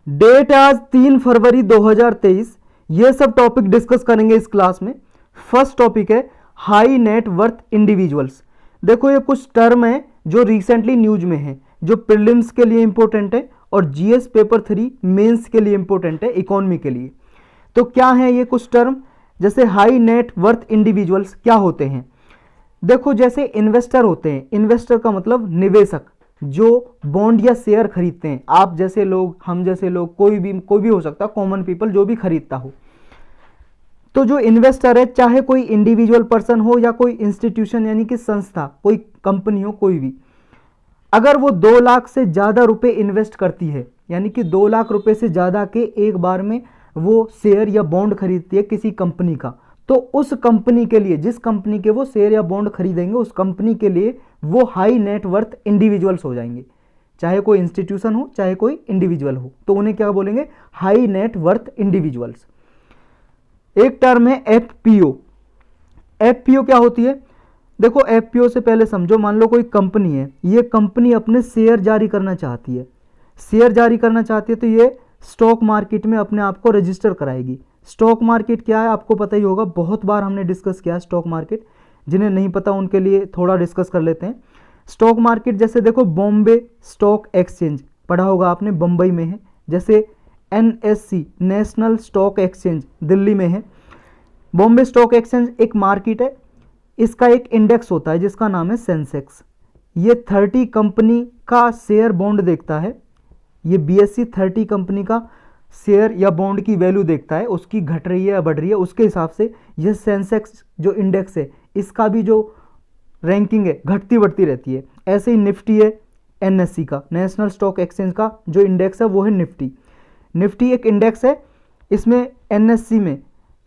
Date आज 3 फरवरी 2023। ये सब टॉपिक डिस्कस करेंगे इस क्लास में। फर्स्ट टॉपिक है हाई नेट वर्थ इंडिविजुअल्स। देखो ये कुछ टर्म है जो रिसेंटली न्यूज में है, जो प्रीलिम्स के लिए इंपॉर्टेंट है और जीएस पेपर 3 मेंस के लिए इंपॉर्टेंट है, इकोनॉमी के लिए। तो क्या है ये कुछ टर्म, जैसे हाई नेट वर्थ इंडिविजुअल्स क्या होते हैं। देखो जैसे इन्वेस्टर होते हैं, इन्वेस्टर का मतलब निवेशक, जो बॉन्ड या शेयर खरीदते हैं। आप जैसे लोग, हम जैसे लोग, कोई भी हो सकता है, कॉमन पीपल जो भी खरीदता हो। तो जो इन्वेस्टर है, चाहे कोई इंडिविजुअल पर्सन हो या कोई इंस्टीट्यूशन यानी कि संस्था, कोई कंपनी हो, कोई भी, अगर वो 2 लाख से ज़्यादा रुपए इन्वेस्ट करती है, यानी कि 2 लाख रुपए से ज़्यादा के एक बार में वो शेयर या बॉन्ड खरीदती है किसी कंपनी का, तो उस कंपनी के लिए, जिस कंपनी के वो शेयर या बॉन्ड खरीदेंगे, उस कंपनी के लिए वो हाई नेट वर्थ इंडिविजुअल्स हो जाएंगे। चाहे कोई इंस्टीट्यूशन हो, चाहे कोई इंडिविजुअल हो, तो उन्हें क्या बोलेंगे, हाई नेट वर्थ इंडिविजुअल्स। एक टर्म है एफपीओ। एफपीओ क्या होती है, देखो एफपीओ से पहले समझो, मान लो कोई कंपनी है, ये कंपनी अपने शेयर जारी करना चाहती है। शेयर जारी करना चाहती है तो ये स्टॉक मार्केट में अपने आप को रजिस्टर कराएगी। स्टॉक मार्केट क्या है आपको पता ही होगा, बहुत बार हमने डिस्कस किया स्टॉक मार्केट। जिन्हें नहीं पता उनके लिए थोड़ा डिस्कस कर लेते हैं। स्टॉक मार्केट जैसे देखो बॉम्बे स्टॉक एक्सचेंज पढ़ा होगा आपने, बम्बई में है। जैसे NSC national stock exchange Delhi में है। बॉम्बे स्टॉक एक्सचेंज एक मार्केट है, इसका एक इंडेक्स होता है जिसका नाम है सेंसेक्स। ये 30 कंपनी का शेयर बॉन्ड देखता है। ये बीएससी 30 कंपनी का शेयर या बॉन्ड की वैल्यू देखता है, उसकी घट रही है या बढ़ रही है, उसके हिसाब से यह सेंसेक्स जो इंडेक्स है, इसका भी जो रैंकिंग है घटती बढ़ती रहती है। ऐसे ही निफ्टी है, एनएससी का, नेशनल स्टॉक एक्सचेंज का जो इंडेक्स है वो है निफ्टी। निफ्टी एक इंडेक्स है, इसमें एनएससी में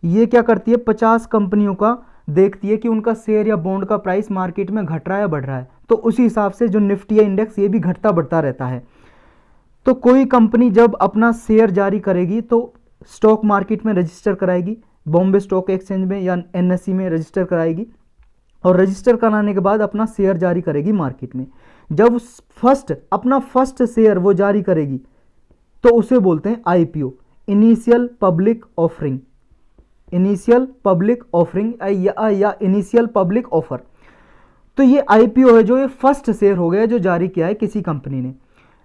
ये क्या करती है, 50 कंपनियों का देखती है कि उनका शेयर या बॉन्ड का प्राइस मार्केट में घट रहा है या बढ़ रहा है, तो उसी हिसाब से जो निफ्टी है इंडेक्स, ये भी घटता बढ़ता रहता है। तो कोई कंपनी जब अपना शेयर जारी करेगी तो स्टॉक मार्केट में रजिस्टर कराएगी, बॉम्बे स्टॉक एक्सचेंज में या एनएससी में रजिस्टर कराएगी, और रजिस्टर कराने के बाद अपना शेयर जारी करेगी मार्केट में। जब अपना फर्स्ट शेयर वो जारी करेगी तो उसे बोलते हैं IPO, initial public offering. Initial public offering या इनिशियल पब्लिक ऑफर। तो ये आईपीओ है, जो ये फर्स्ट शेयर हो गया जो जारी किया है किसी कंपनी ने।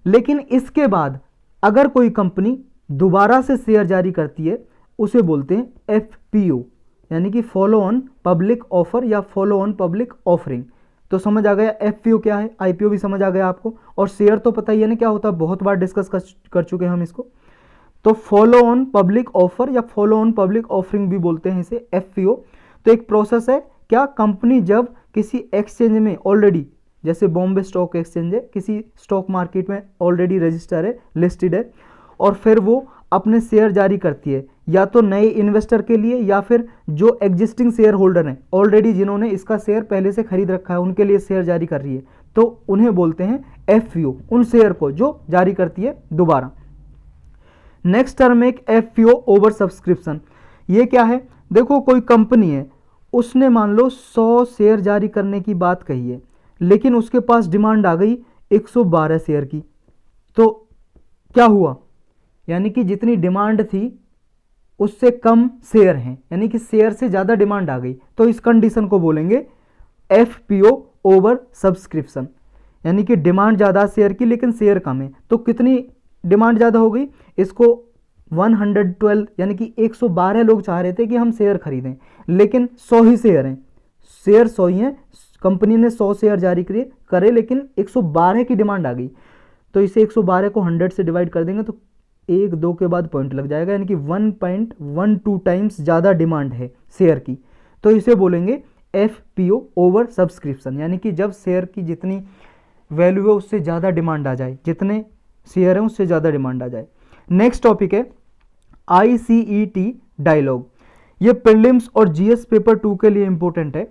लेकिन इसके बाद अगर कोई कंपनी दोबारा से शेयर जारी करती है, उसे बोलते हैं एफपीओ, यानी कि फॉलो ऑन पब्लिक ऑफर या फॉलो ऑन पब्लिक ऑफरिंग। तो समझ आ गया एफपीओ क्या है, आईपीओ भी समझ आ गया आपको, और शेयर तो पता ही है ना क्या होता है, बहुत बार डिस्कस कर चुके हैं हम इसको। तो फॉलो ऑन पब्लिक ऑफर या फॉलो ऑन पब्लिक ऑफरिंग भी बोलते हैं इसे, एफपीओ। तो एक प्रोसेस है, क्या कंपनी जब किसी एक्सचेंज में ऑलरेडी, जैसे बॉम्बे स्टॉक एक्सचेंज है, किसी स्टॉक मार्केट में ऑलरेडी रजिस्टर है, लिस्टेड है, और फिर वो अपने शेयर जारी करती है, या तो नए इन्वेस्टर के लिए या फिर जो एग्जिस्टिंग शेयर होल्डर हैं, ऑलरेडी जिन्होंने इसका शेयर पहले से खरीद रखा है, उनके लिए शेयर जारी कर रही है, तो उन्हें बोलते हैं एफपीओ, उन शेयर को जो जारी करती है दोबारा। नेक्स्ट टर्म एक एफपीओ ओवर सब्सक्रिप्शन। ये क्या है, देखो कोई कंपनी है, उसने मान लो 100 शेयर जारी करने की बात कही है, लेकिन उसके पास डिमांड आ गई 112 शेयर की। तो क्या हुआ, यानी कि जितनी डिमांड थी उससे कम शेयर हैं, यानी कि शेयर से ज़्यादा डिमांड आ गई, तो इस कंडीशन को बोलेंगे एफपीओ ओवर सब्सक्रिप्शन। यानी कि डिमांड ज़्यादा शेयर की लेकिन शेयर कम है, तो कितनी डिमांड ज़्यादा हो गई, इसको 112, यानी कि 112 लोग चाह रहे थे कि हम शेयर खरीदें, लेकिन 100 ही शेयर हैं, शेयर 100 ही हैं, कंपनी ने 100 शेयर जारी करे लेकिन 112 की डिमांड आ गई, तो इसे 112 को 100 से डिवाइड कर देंगे तो 1-2 के बाद पॉइंट लग जाएगा, यानी कि 1.12 टाइम्स ज़्यादा डिमांड है शेयर की, तो इसे बोलेंगे एफपीओ ओवर सब्सक्रिप्शन। यानी कि जब शेयर की जितनी वैल्यू है उससे ज़्यादा डिमांड आ जाए, जितने शेयर हैं उससे ज़्यादा डिमांड आ जाए। नेक्स्ट टॉपिक है आईसीईटी डायलॉग। ये प्रीलिम्स और जीएस पेपर 2 के लिए इंपॉर्टेंट है।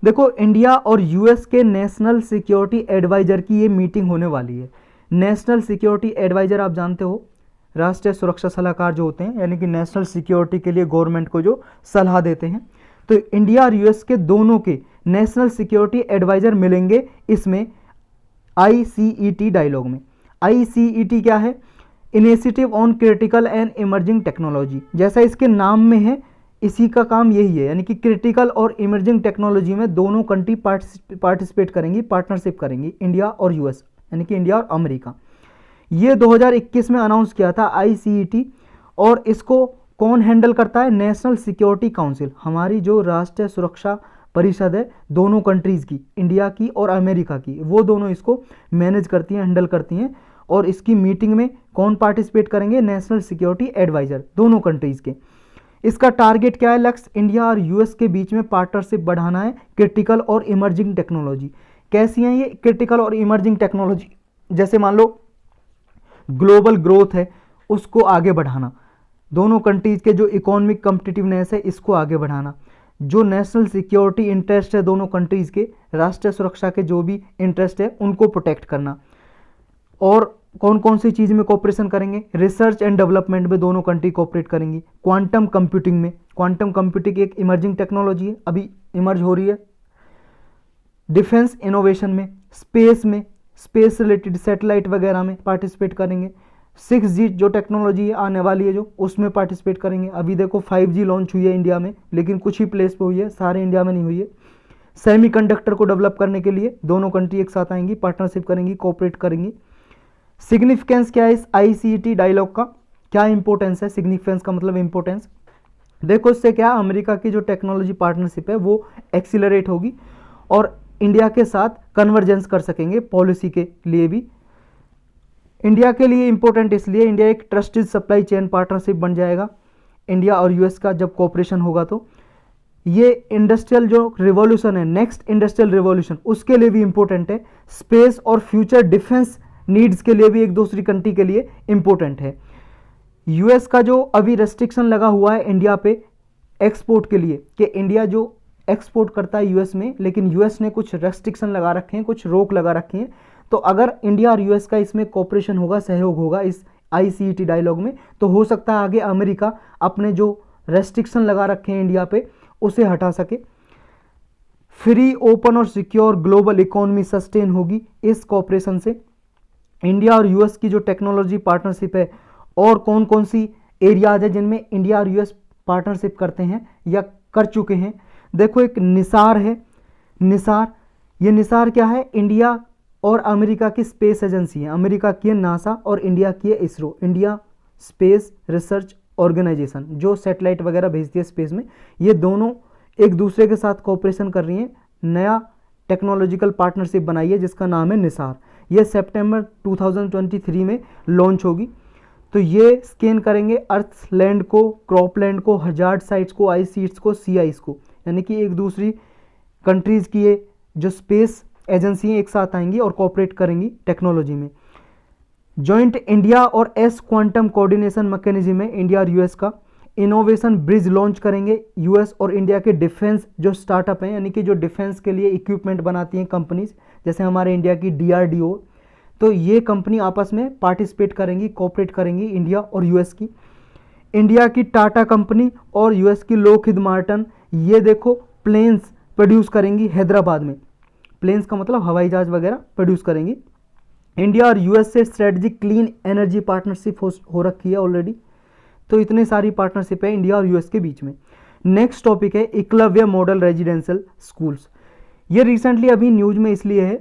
देखो इंडिया और यूएस के नेशनल सिक्योरिटी एडवाइजर की ये मीटिंग होने वाली है। नेशनल सिक्योरिटी एडवाइजर आप जानते हो, राष्ट्रीय सुरक्षा सलाहकार जो होते हैं, यानी कि नेशनल सिक्योरिटी के लिए गवर्नमेंट को जो सलाह देते हैं। तो इंडिया और यूएस के दोनों के नेशनल सिक्योरिटी एडवाइजर मिलेंगे इसमें आईसीईटी डायलॉग में। आईसीईटी क्या है, initiative on critical and emerging technology, जैसा इसके नाम में है इसी का काम यही है, यानी कि क्रिटिकल और इमर्जिंग टेक्नोलॉजी में दोनों कंट्री पार्टिसिपेट करेंगी, पार्टनरशिप करेंगी, इंडिया और यूएस, यानी कि इंडिया और अमेरिका। ये 2021 में अनाउंस किया था आईसीईटी, और इसको कौन हैंडल करता है? नेशनल सिक्योरिटी काउंसिल, हमारी जो राष्ट्रीय सुरक्षा परिषद है दोनों कंट्रीज़ की, इंडिया की और अमेरिका की, वो दोनों इसको मैनेज करती हैं, हैंडल करती हैं। और इसकी मीटिंग में कौन पार्टिसिपेट करेंगे? नेशनल सिक्योरिटी एडवाइजर, दोनों कंट्रीज़ के। इसका टारगेट क्या है? लक्ष्य इंडिया और यूएस के बीच में पार्टनरशिप बढ़ाना है। क्रिटिकल और इमर्जिंग टेक्नोलॉजी कैसी हैं ये क्रिटिकल और इमर्जिंग टेक्नोलॉजी? जैसे मान लो ग्लोबल ग्रोथ है, उसको आगे बढ़ाना, दोनों कंट्रीज के जो इकोनॉमिक कम्पिटिटिवनेस है इसको आगे बढ़ाना, जो नेशनल सिक्योरिटी इंटरेस्ट है दोनों कंट्रीज के, राष्ट्रीय सुरक्षा के जो भी इंटरेस्ट है उनको प्रोटेक्ट करना। और कौन कौन सी चीज़ में कोऑपरेशन करेंगे? रिसर्च एंड डेवलपमेंट में दोनों कंट्री कोऑपरेट करेंगी। क्वांटम कंप्यूटिंग में, क्वांटम कंप्यूटिंग एक इमर्जिंग टेक्नोलॉजी है, अभी इमर्ज हो रही है। डिफेंस इनोवेशन में, स्पेस रिलेटेड सैटेलाइट वगैरह में पार्टिसिपेट करेंगे। 6G जो टेक्नोलॉजी आने वाली है जो, उसमें पार्टिसिपेट करेंगे। अभी देखो 5G लॉन्च हुई है इंडिया में, लेकिन कुछ ही प्लेस पे हुई है, सारे इंडिया में नहीं हुई है। सेमीकंडक्टर को डेवलप करने के लिए दोनों कंट्री एक साथ आएंगी, पार्टनरशिप करेंगी, कोऑपरेट करेंगी। सिग्निफिकेंस क्या है इस आईसीईटी डायलॉग का? क्या इंपॉर्टेंस है? सिग्निफिकेंस का मतलब इंपॉर्टेंस। देखो इससे क्या, अमेरिका की जो टेक्नोलॉजी पार्टनरशिप है वो एक्सीलरेट होगी और इंडिया के साथ कन्वर्जेंस कर सकेंगे पॉलिसी के लिए भी। इंडिया के लिए इंपॉर्टेंट इसलिए, इंडिया एक ट्रस्टेड सप्लाई चेन पार्टनरशिप बन जाएगा इंडिया और यूएस का जब कोऑपरेशन होगा। तो ये इंडस्ट्रियल जो रिवॉल्यूशन है, नेक्स्ट इंडस्ट्रियल रिवॉल्यूशन, उसके लिए भी इंपॉर्टेंट है। स्पेस और फ्यूचर डिफेंस नीड्स के लिए भी एक दूसरी कंट्री के लिए इंपॉर्टेंट है। यूएस का जो अभी रेस्ट्रिक्शन लगा हुआ है इंडिया पे एक्सपोर्ट के लिए, कि इंडिया जो एक्सपोर्ट करता है यूएस में, लेकिन यूएस ने कुछ रेस्ट्रिक्शन लगा रखे हैं, कुछ रोक लगा रखी हैं। तो अगर इंडिया और यूएस का इसमें कोऑपरेशन होगा, सहयोग होगा इस आईसीईटी डायलॉग में, तो हो सकता है आगे अमेरिका अपने जो रेस्ट्रिक्शन लगा रखे हैं इंडिया पे उसे हटा सके। फ्री, ओपन और सिक्योर ग्लोबल इकोनॉमी सस्टेन होगी इस कोऑपरेशन से। इंडिया और यूएस की जो टेक्नोलॉजी पार्टनरशिप है, और कौन कौन सी एरियाज है जिनमें इंडिया और यूएस पार्टनरशिप करते हैं या कर चुके हैं? देखो एक निसार है, ये निसार क्या है? इंडिया और अमेरिका की स्पेस एजेंसी है, अमेरिका की है नासा और इंडिया की है ISRO, India space research organisation, जो सैटेलाइट वगैरह भेजती है स्पेस में। ये दोनों एक दूसरे के साथ कोऑपरेशन कर रही हैं, नया टेक्नोलॉजिकल पार्टनरशिप बनाई है जिसका नाम है निसार। ये सितंबर 2023 में लॉन्च होगी। तो ये स्कैन करेंगे अर्थ लैंड को, क्रॉपलैंड को, हजार्ड साइट्स को, आइस सीट्स को, सी आइस को, यानी कि एक दूसरी कंट्रीज़ की ये जो स्पेस एजेंसी एक साथ आएंगी और कोऑपरेट करेंगी टेक्नोलॉजी में। जॉइंट इंडिया और एस क्वांटम कोऑर्डिनेशन मैकेनिज्म में इंडिया और यूएस का इनोवेशन ब्रिज लॉन्च करेंगे। यूएस और इंडिया के डिफेंस जो स्टार्टअप हैं, यानी कि जो डिफेंस के लिए इक्विपमेंट बनाती हैं कंपनीज, जैसे हमारे इंडिया की डीआरडीओ, तो ये कंपनी आपस में पार्टिसिपेट करेंगी, कोऑपरेट करेंगी, इंडिया और यूएस की। इंडिया की टाटा कंपनी और यूएस की लॉकहीड मार्टिन, ये देखो प्लेन्स प्रोड्यूस करेंगी हैदराबाद में, प्लेन्स का मतलब हवाई जहाज वगैरह प्रोड्यूस करेंगी। इंडिया और यूएस से स्ट्रेटजिक क्लीन एनर्जी पार्टनरशिप हो रखी है ऑलरेडी। तो इतने सारी पार्टनरशिप है इंडिया और यूएस के बीच में। नेक्स्ट टॉपिक है एकलव्य मॉडल रेजिडेंशियल स्कूल्स। ये रिसेंटली अभी न्यूज़ में इसलिए है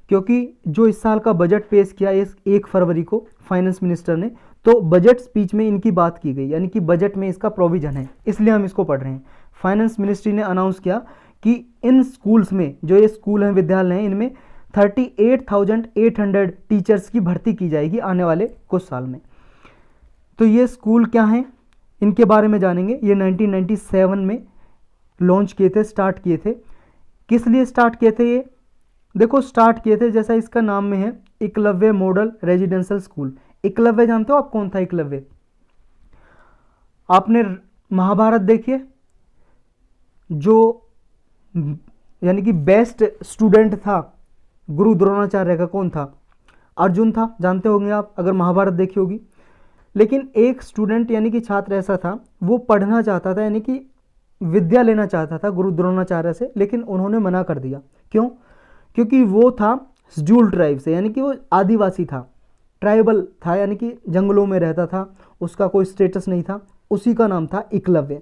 क्योंकि जो इस साल का बजट पेश किया इस 1 फरवरी को फाइनेंस मिनिस्टर ने, तो बजट स्पीच में इनकी बात की गई, यानी कि बजट में इसका प्रोविजन है, इसलिए हम इसको पढ़ रहे हैं। फाइनेंस मिनिस्ट्री ने अनाउंस किया कि इन स्कूल्स में, जो ये स्कूल हैं, विद्यालय हैं, इनमें 38,800 टीचर्स की भर्ती की जाएगी आने वाले कुछ साल में। तो ये स्कूल क्या हैं, इनके बारे में जानेंगे। ये 1997 में लॉन्च किए थे, स्टार्ट किए थे। किस लिए स्टार्ट किए थे ये? देखो स्टार्ट किए थे, जैसा इसका नाम में है, Eklavya model residential school. Eklavya जानते हो आप कौन था एकलव्य? आपने महाभारत देखिए, जो यानी कि बेस्ट स्टूडेंट था गुरु द्रोणाचार्य का, कौन था? अर्जुन था, जानते होंगे आप अगर महाभारत देखी होगी। लेकिन एक स्टूडेंट यानी कि छात्र ऐसा था, वो पढ़ना चाहता था, यानी कि विद्या लेना चाहता था गुरु द्रोणाचार्य से, लेकिन उन्होंने मना कर दिया। क्यों? क्योंकि वो था शेड्यूल्ड ट्राइब से, यानी कि वो आदिवासी था। ट्राइबल था, यानी कि जंगलों में रहता था, उसका कोई स्टेटस नहीं था, उसी का नाम था एकलव्य।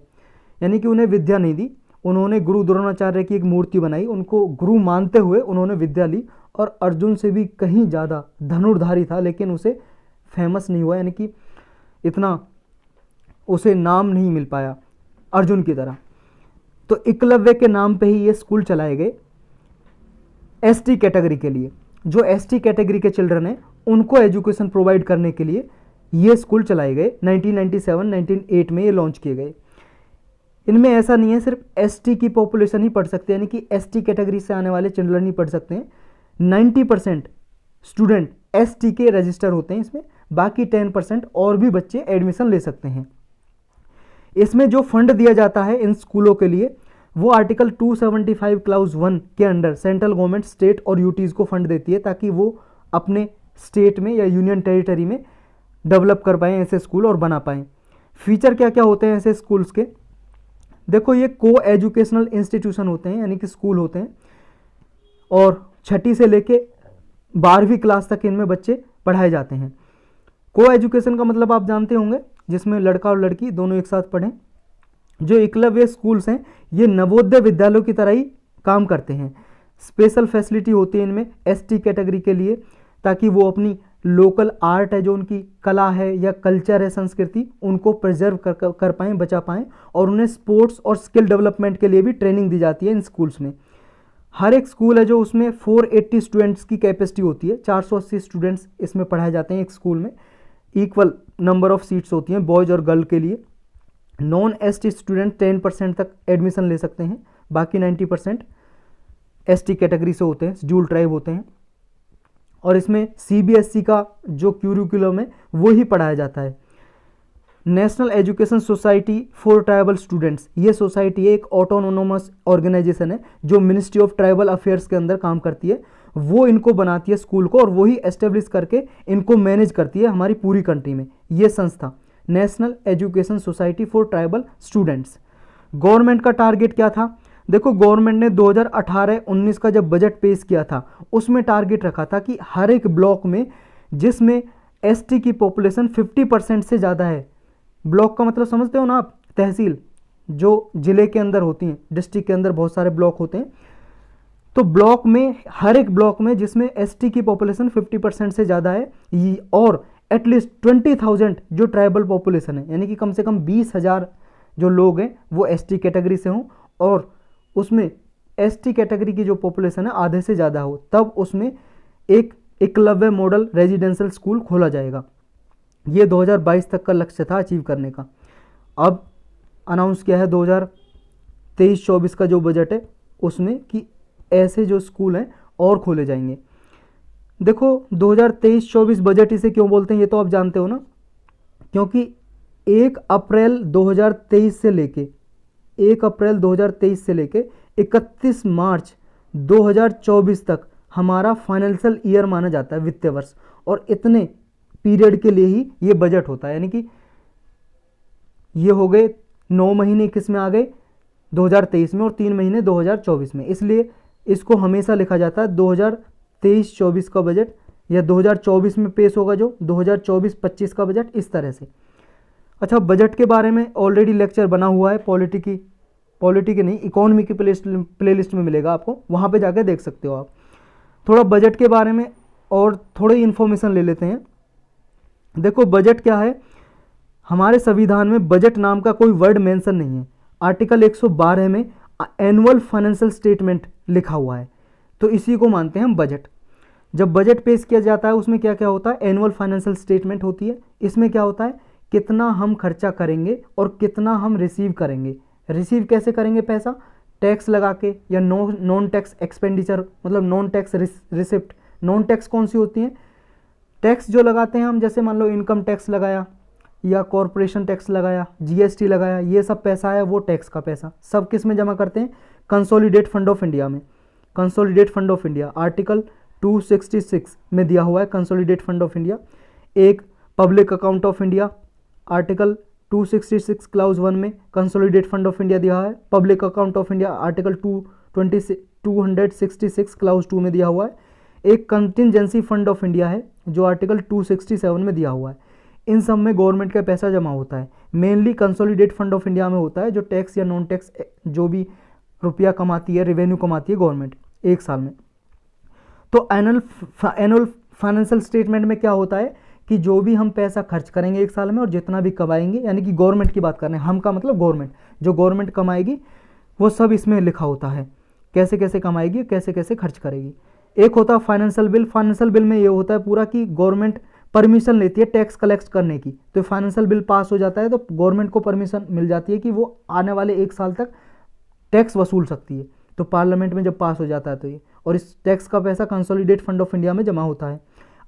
यानी कि उन्हें विद्या नहीं दी, उन्होंने गुरु द्रोणाचार्य की एक मूर्ति बनाई, उनको गुरु मानते हुए उन्होंने विद्या ली, और अर्जुन से भी कहीं ज़्यादा धनुर्धारी था, लेकिन उसे फेमस नहीं हुआ, यानी कि इतना उसे नाम नहीं मिल पाया अर्जुन की तरह। तो एकलव्य के नाम पे ही ये स्कूल चलाए गए एसटी कैटेगरी के लिए। जो एसटी कैटेगरी के चिल्ड्रन हैं उनको एजुकेशन प्रोवाइड करने के लिए ये स्कूल चलाए गए। 1997-1998 में ये लॉन्च किए गए। इनमें ऐसा नहीं है सिर्फ एसटी की पॉपुलेशन ही पढ़ सकते हैं, यानी कि एसटी कैटेगरी से आने वाले चिल्ड्रन ही पढ़ सकते हैं। 90% स्टूडेंट एसटी के रजिस्टर होते हैं इसमें, बाकी 10% और भी बच्चे एडमिशन ले सकते हैं। इसमें जो फंड दिया जाता है इन स्कूलों के लिए वो आर्टिकल 275 क्लाउज 1 के अंडर सेंट्रल गवर्नमेंट स्टेट और यूटीज़ को फंड देती है, ताकि वो अपने स्टेट में या यूनियन टेरिटरी में डेवलप कर पाएँ ऐसे स्कूल और बना पाएँ। फीचर क्या क्या होते हैं ऐसे स्कूल्स के? देखो, ये को एजुकेशनल इंस्टीट्यूशन होते हैं, यानी कि स्कूल होते हैं, और छठी से लेके 12वीं क्लास तक इनमें बच्चे पढ़ाए जाते हैं। को एजुकेशन का मतलब आप जानते होंगे, जिसमें लड़का और लड़की दोनों एक साथ पढ़ें। जो एकलव्य स्कूल्स हैं ये नवोदय विद्यालयों की तरह ही काम करते हैं। स्पेशल फैसिलिटी होती है इनमें एसटी कैटेगरी के लिए, ताकि वो अपनी लोकल आर्ट है, जो उनकी कला है या कल्चर है, संस्कृति, उनको प्रिजर्व कर पाएँ, बचा पाएँ। और उन्हें स्पोर्ट्स और स्किल डेवलपमेंट के लिए भी ट्रेनिंग दी जाती है इन स्कूल्स में। हर एक स्कूल है जो उसमें 480 स्टूडेंट्स की कैपेसिटी होती है, 480 स्टूडेंट्स इसमें पढ़ाए जाते हैं एक स्कूल में। इक्वल नंबर ऑफ सीट्स होती हैं बॉयज़ और गर्ल के लिए। नॉन एसटी स्टूडेंट 10% तक एडमिशन ले सकते हैं, बाकी 90% एसटी कैटेगरी से होते हैं, ड्यूल ट्राइब होते हैं। और इसमें सीबीएसई का जो क्यूरिकुलम है वो ही पढ़ाया जाता है। National education society for tribal students, ये सोसाइटी एक ऑटोनोमस ऑर्गेनाइजेशन है जो मिनिस्ट्री ऑफ ट्राइबल अफेयर्स के अंदर काम करती है। वो इनको बनाती है स्कूल को, और वही एस्टेब्लिश करके इनको मैनेज करती है हमारी पूरी कंट्री में। ये संस्था national education society for tribal students. Government का टारगेट क्या था? देखो, गवर्नमेंट ने 2018-19 का जब बजट पेश किया था उसमें टारगेट रखा था कि हर एक ब्लॉक में जिसमें एसटी की पॉपुलेशन 50% से ज़्यादा है, ब्लॉक का मतलब समझते हो ना आप, तहसील जो ज़िले के अंदर होती हैं, डिस्ट्रिक्ट के अंदर बहुत सारे ब्लॉक होते हैं, तो ब्लॉक में हर एक ब्लॉक में जिसमें एसटी की पॉपुलेशन 50% से ज़्यादा है, और एटलीस्ट 20,000 जो ट्राइबल पॉपुलेशन है, यानी कि कम से कम 20,000 जो लोग हैं वो एसटी कैटेगरी से हों, और उसमें एसटी कैटेगरी की जो पॉपुलेशन है आधे से ज़्यादा हो, तब उसमें एक एकलव्य मॉडल रेजिडेंशियल स्कूल खोला जाएगा। ये 2022 तक का लक्ष्य था अचीव करने का। अब अनाउंस किया है 2023-24 का जो बजट है उसमें कि ऐसे जो स्कूल हैं और खोले जाएंगे। देखो, 2023-24 बजट इसे क्यों बोलते हैं ये तो आप जानते हो ना, क्योंकि 1 अप्रैल 2023 से लेके 31 मार्च 2024 तक हमारा फाइनेंशियल ईयर माना जाता है, वित्तीय वर्ष, और इतने पीरियड के लिए ही ये बजट होता है। यानी कि ये हो गए 9 महीने किस में आ गए, 2023 में, और 3 महीने 2024 में, इसलिए इसको हमेशा लिखा जाता है 2023-24 का बजट, या 2024 में पेश होगा जो 2024-25 का बजट, इस तरह से। अच्छा, बजट के बारे में ऑलरेडी लेक्चर बना हुआ है, पॉलिटी की नहीं, इकोनॉमी की प्लेलिस्ट में मिलेगा आपको, वहाँ पे जाकर देख सकते हो आप। थोड़ा बजट के बारे में और थोड़ी इन्फॉर्मेशन ले लेते हैं। देखो, बजट क्या है, हमारे संविधान में बजट नाम का कोई वर्ड मेंशन नहीं है। आर्टिकल 112 में एनुअल फाइनेंशियल स्टेटमेंट लिखा हुआ है, तो इसी को मानते हैं हम बजट। जब बजट पेश किया जाता है उसमें क्या क्या होता है, एनुअल फाइनेंशियल स्टेटमेंट होती है। इसमें क्या होता है, कितना हम खर्चा करेंगे और कितना हम रिसीव करेंगे। रिसीव कैसे करेंगे पैसा, टैक्स लगा के, या नॉन टैक्स एक्सपेंडिचर, मतलब non tax receipt. Non tax कौन सी होती हैं, टैक्स जो लगाते हैं हम, जैसे मान लो इनकम टैक्स लगाया या कॉरपोरेशन टैक्स लगाया, जीएसटी लगाया, ये सब पैसा है वो टैक्स का पैसा, सब किस में जमा करते हैं, कंसोलिडेट फंड ऑफ इंडिया में। Consolidate fund of India article 266 में दिया हुआ है, कंसोलिडेट फंड ऑफ इंडिया। एक public account of India, article 266 clause 1 में कंसोलिडेट फंड ऑफ इंडिया दिया है। Public account of India article 266 clause 2 में दिया हुआ है। एक कंटिजेंसी फंड ऑफ इंडिया है जो आर्टिकल 267 में दिया हुआ है। इन सब में गवर्नमेंट का पैसा जमा होता है। Mainly consolidate fund of India में होता है, जो टैक्स या नॉन टैक्स जो भी रुपया कमाती है, रेवेन्यू कमाती है गवर्नमेंट एक साल में। तो एनुअल फाइनेंशियल स्टेटमेंट में क्या होता है कि जो भी हम पैसा खर्च करेंगे एक साल में और जितना भी कमाएंगे, यानी कि गवर्नमेंट की बात कर रहे हैं, हम का मतलब गवर्नमेंट, जो गवर्नमेंट कमाएगी वो सब इसमें लिखा होता है, कैसे कैसे कमाएगी, कैसे कैसे खर्च करेगी। एक होता है फाइनेंशियल बिल। फाइनेंशियल बिल में ये होता है पूरा कि गवर्नमेंट परमिशन लेती है टैक्स कलेक्ट करने की। तो फाइनेंशियल बिल पास हो जाता है तो गवर्नमेंट को परमिशन मिल जाती है कि वो आने वाले एक साल तक टैक्स वसूल सकती है। तो पार्लियामेंट में जब पास हो जाता है तो ये, और इस टैक्स का पैसा कंसोलिडेट फंड ऑफ इंडिया में जमा होता है।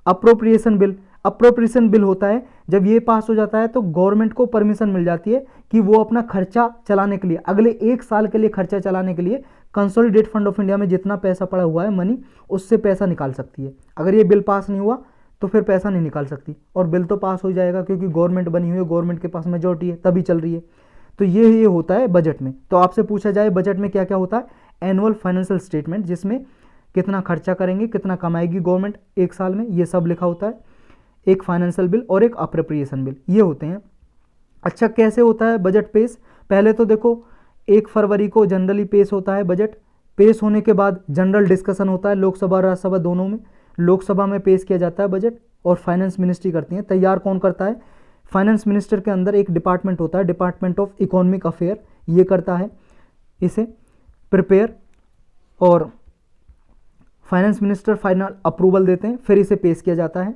अप्रोप्रिएशन बिल, अप्रोप्रिएशन बिल होता है जब ये पास हो जाता है तो गवर्नमेंट को परमिशन मिल जाती है कि वो अपना खर्चा चलाने के लिए, अगले एक साल के लिए खर्चा चलाने के लिए कंसोलिडेट फंड ऑफ इंडिया में जितना पैसा पड़ा हुआ है मनी, उससे पैसा निकाल सकती है। अगर ये बिल पास नहीं हुआ तो फिर पैसा नहीं निकाल सकती, और बिल तो पास हो जाएगा क्योंकि गवर्नमेंट बनी हुई है, गवर्नमेंट के पास मेजॉरिटी है, तभी चल रही है। तो ये होता है बजट में। तो आपसे पूछा जाए बजट में क्या क्या होता है, एनुअल फाइनेंशियल स्टेटमेंट जिसमें कितना खर्चा करेंगे, कितना कमाएगी गवर्नमेंट एक साल में, ये सब लिखा होता है। एक फाइनेंशियल बिल और एक अप्रोप्रिएशन बिल, ये होते हैं। अच्छा, कैसे होता है बजट पेश? पहले तो देखो 1 फरवरी को जनरली पेश होता है बजट। पेश होने के बाद जनरल डिस्कशन होता है लोकसभा और राज्यसभा दोनों में। लोकसभा में पेश किया जाता है बजट और फाइनेंस मिनिस्ट्री करती है। तैयार कौन करता है? फाइनेंस मिनिस्टर के अंदर एक डिपार्टमेंट होता है, डिपार्टमेंट ऑफ इकोनॉमिक अफेयर, ये करता है इसे प्रिपेयर, और फाइनेंस मिनिस्टर फाइनल अप्रूवल देते हैं, फिर इसे पेश किया जाता है।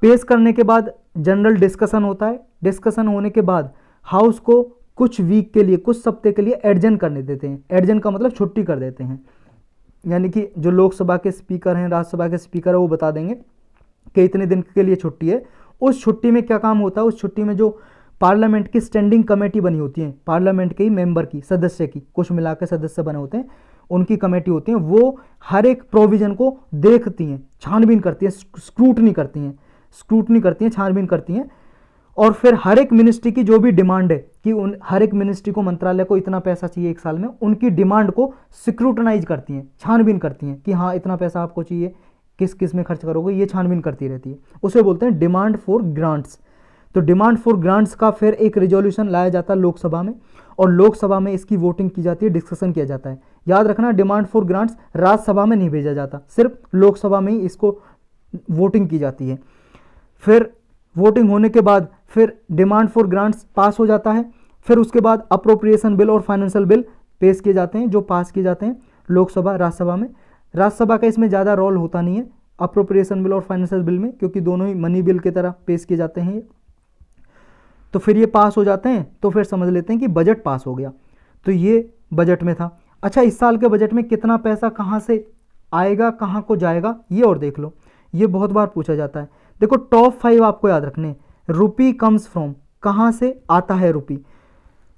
पेश करने के बाद जनरल डिस्कशन होता है। डिस्कशन होने के बाद हाउस को कुछ वीक के लिए, कुछ सप्ताह के लिए एडजन करने देते हैं। एडजन का मतलब छुट्टी कर देते हैं, यानी कि जो लोकसभा के स्पीकर हैं, राज्यसभा के स्पीकर है, वो बता देंगे कि इतने दिन के लिए छुट्टी है। उस छुट्टी में क्या काम होता है? उस छुट्टी में जो पार्लियामेंट की स्टैंडिंग कमेटी बनी होती है, पार्लियामेंट के ही मेंबर की, सदस्य की, कुछ मिला के सदस्य बने होते हैं, उनकी कमेटी होती है, वो हर एक प्रोविजन को देखती हैं, छानबीन करती हैं, स्क्रूटनी करती हैं, छानबीन करती हैं, और फिर हर एक मिनिस्ट्री की जो भी डिमांड है कि उन हर एक मिनिस्ट्री को, मंत्रालय को इतना पैसा चाहिए एक साल में, उनकी डिमांड को स्क्रूटनाइज करती हैं, छानबीन करती हैं कि हाँ इतना पैसा आपको चाहिए, किस किस में खर्च करोगे, ये छानबीन करती रहती है। उसे बोलते हैं डिमांड फॉर ग्रांट्स। तो डिमांड फॉर ग्रांट्स का फिर एक रेजोल्यूशन लाया जाता है लोकसभा में, और लोकसभा में इसकी वोटिंग की जाती है, डिस्कशन किया जाता है। याद रखना, डिमांड फॉर ग्रांट्स राज्यसभा में नहीं भेजा जाता, सिर्फ लोकसभा में ही इसको वोटिंग की जाती है। फिर वोटिंग होने के बाद फिर डिमांड फॉर ग्रांट्स पास हो जाता है। फिर उसके बाद अप्रोप्रिएशन बिल और फाइनेंशियल बिल पेश किए जाते हैं, जो पास किए जाते हैं लोकसभा राज्यसभा में। राज्यसभा का इसमें ज़्यादा रोल होता नहीं है अप्रोप्रिएशन बिल और फाइनेंशियल बिल में, क्योंकि दोनों ही मनी बिल की तरह पेश किए जाते हैं। तो फिर ये पास हो जाते हैं, तो फिर समझ लेते हैं कि बजट पास हो गया। तो ये बजट में था। अच्छा, इस साल के बजट में कितना पैसा कहाँ से आएगा, कहाँ को जाएगा, ये और देख लो, ये बहुत बार पूछा जाता है। देखो टॉप 5 आपको याद रखने। रुपी कम्स फ्रॉम, कहाँ से आता है रुपी?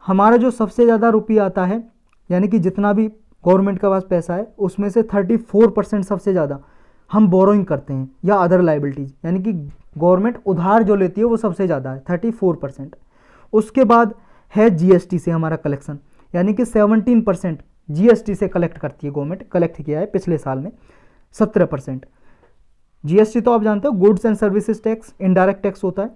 हमारा जो सबसे ज़्यादा रुपी आता है, यानी कि जितना भी गवर्नमेंट के पास पैसा है उसमें से 34% सबसे ज़्यादा हम बोरोइंग करते हैं या अदर लाइबिलिटीज़, यानी कि गवर्नमेंट उधार जो लेती है वो सबसे ज़्यादा है 34%। उसके बाद है जीएसटी से हमारा कलेक्शन, यानी कि 17% जीएसटी से कलेक्ट करती है गवर्नमेंट, कलेक्ट किया है पिछले साल में 17%। जीएसटी तो आप जानते हो goods and services tax, indirect tax होता है।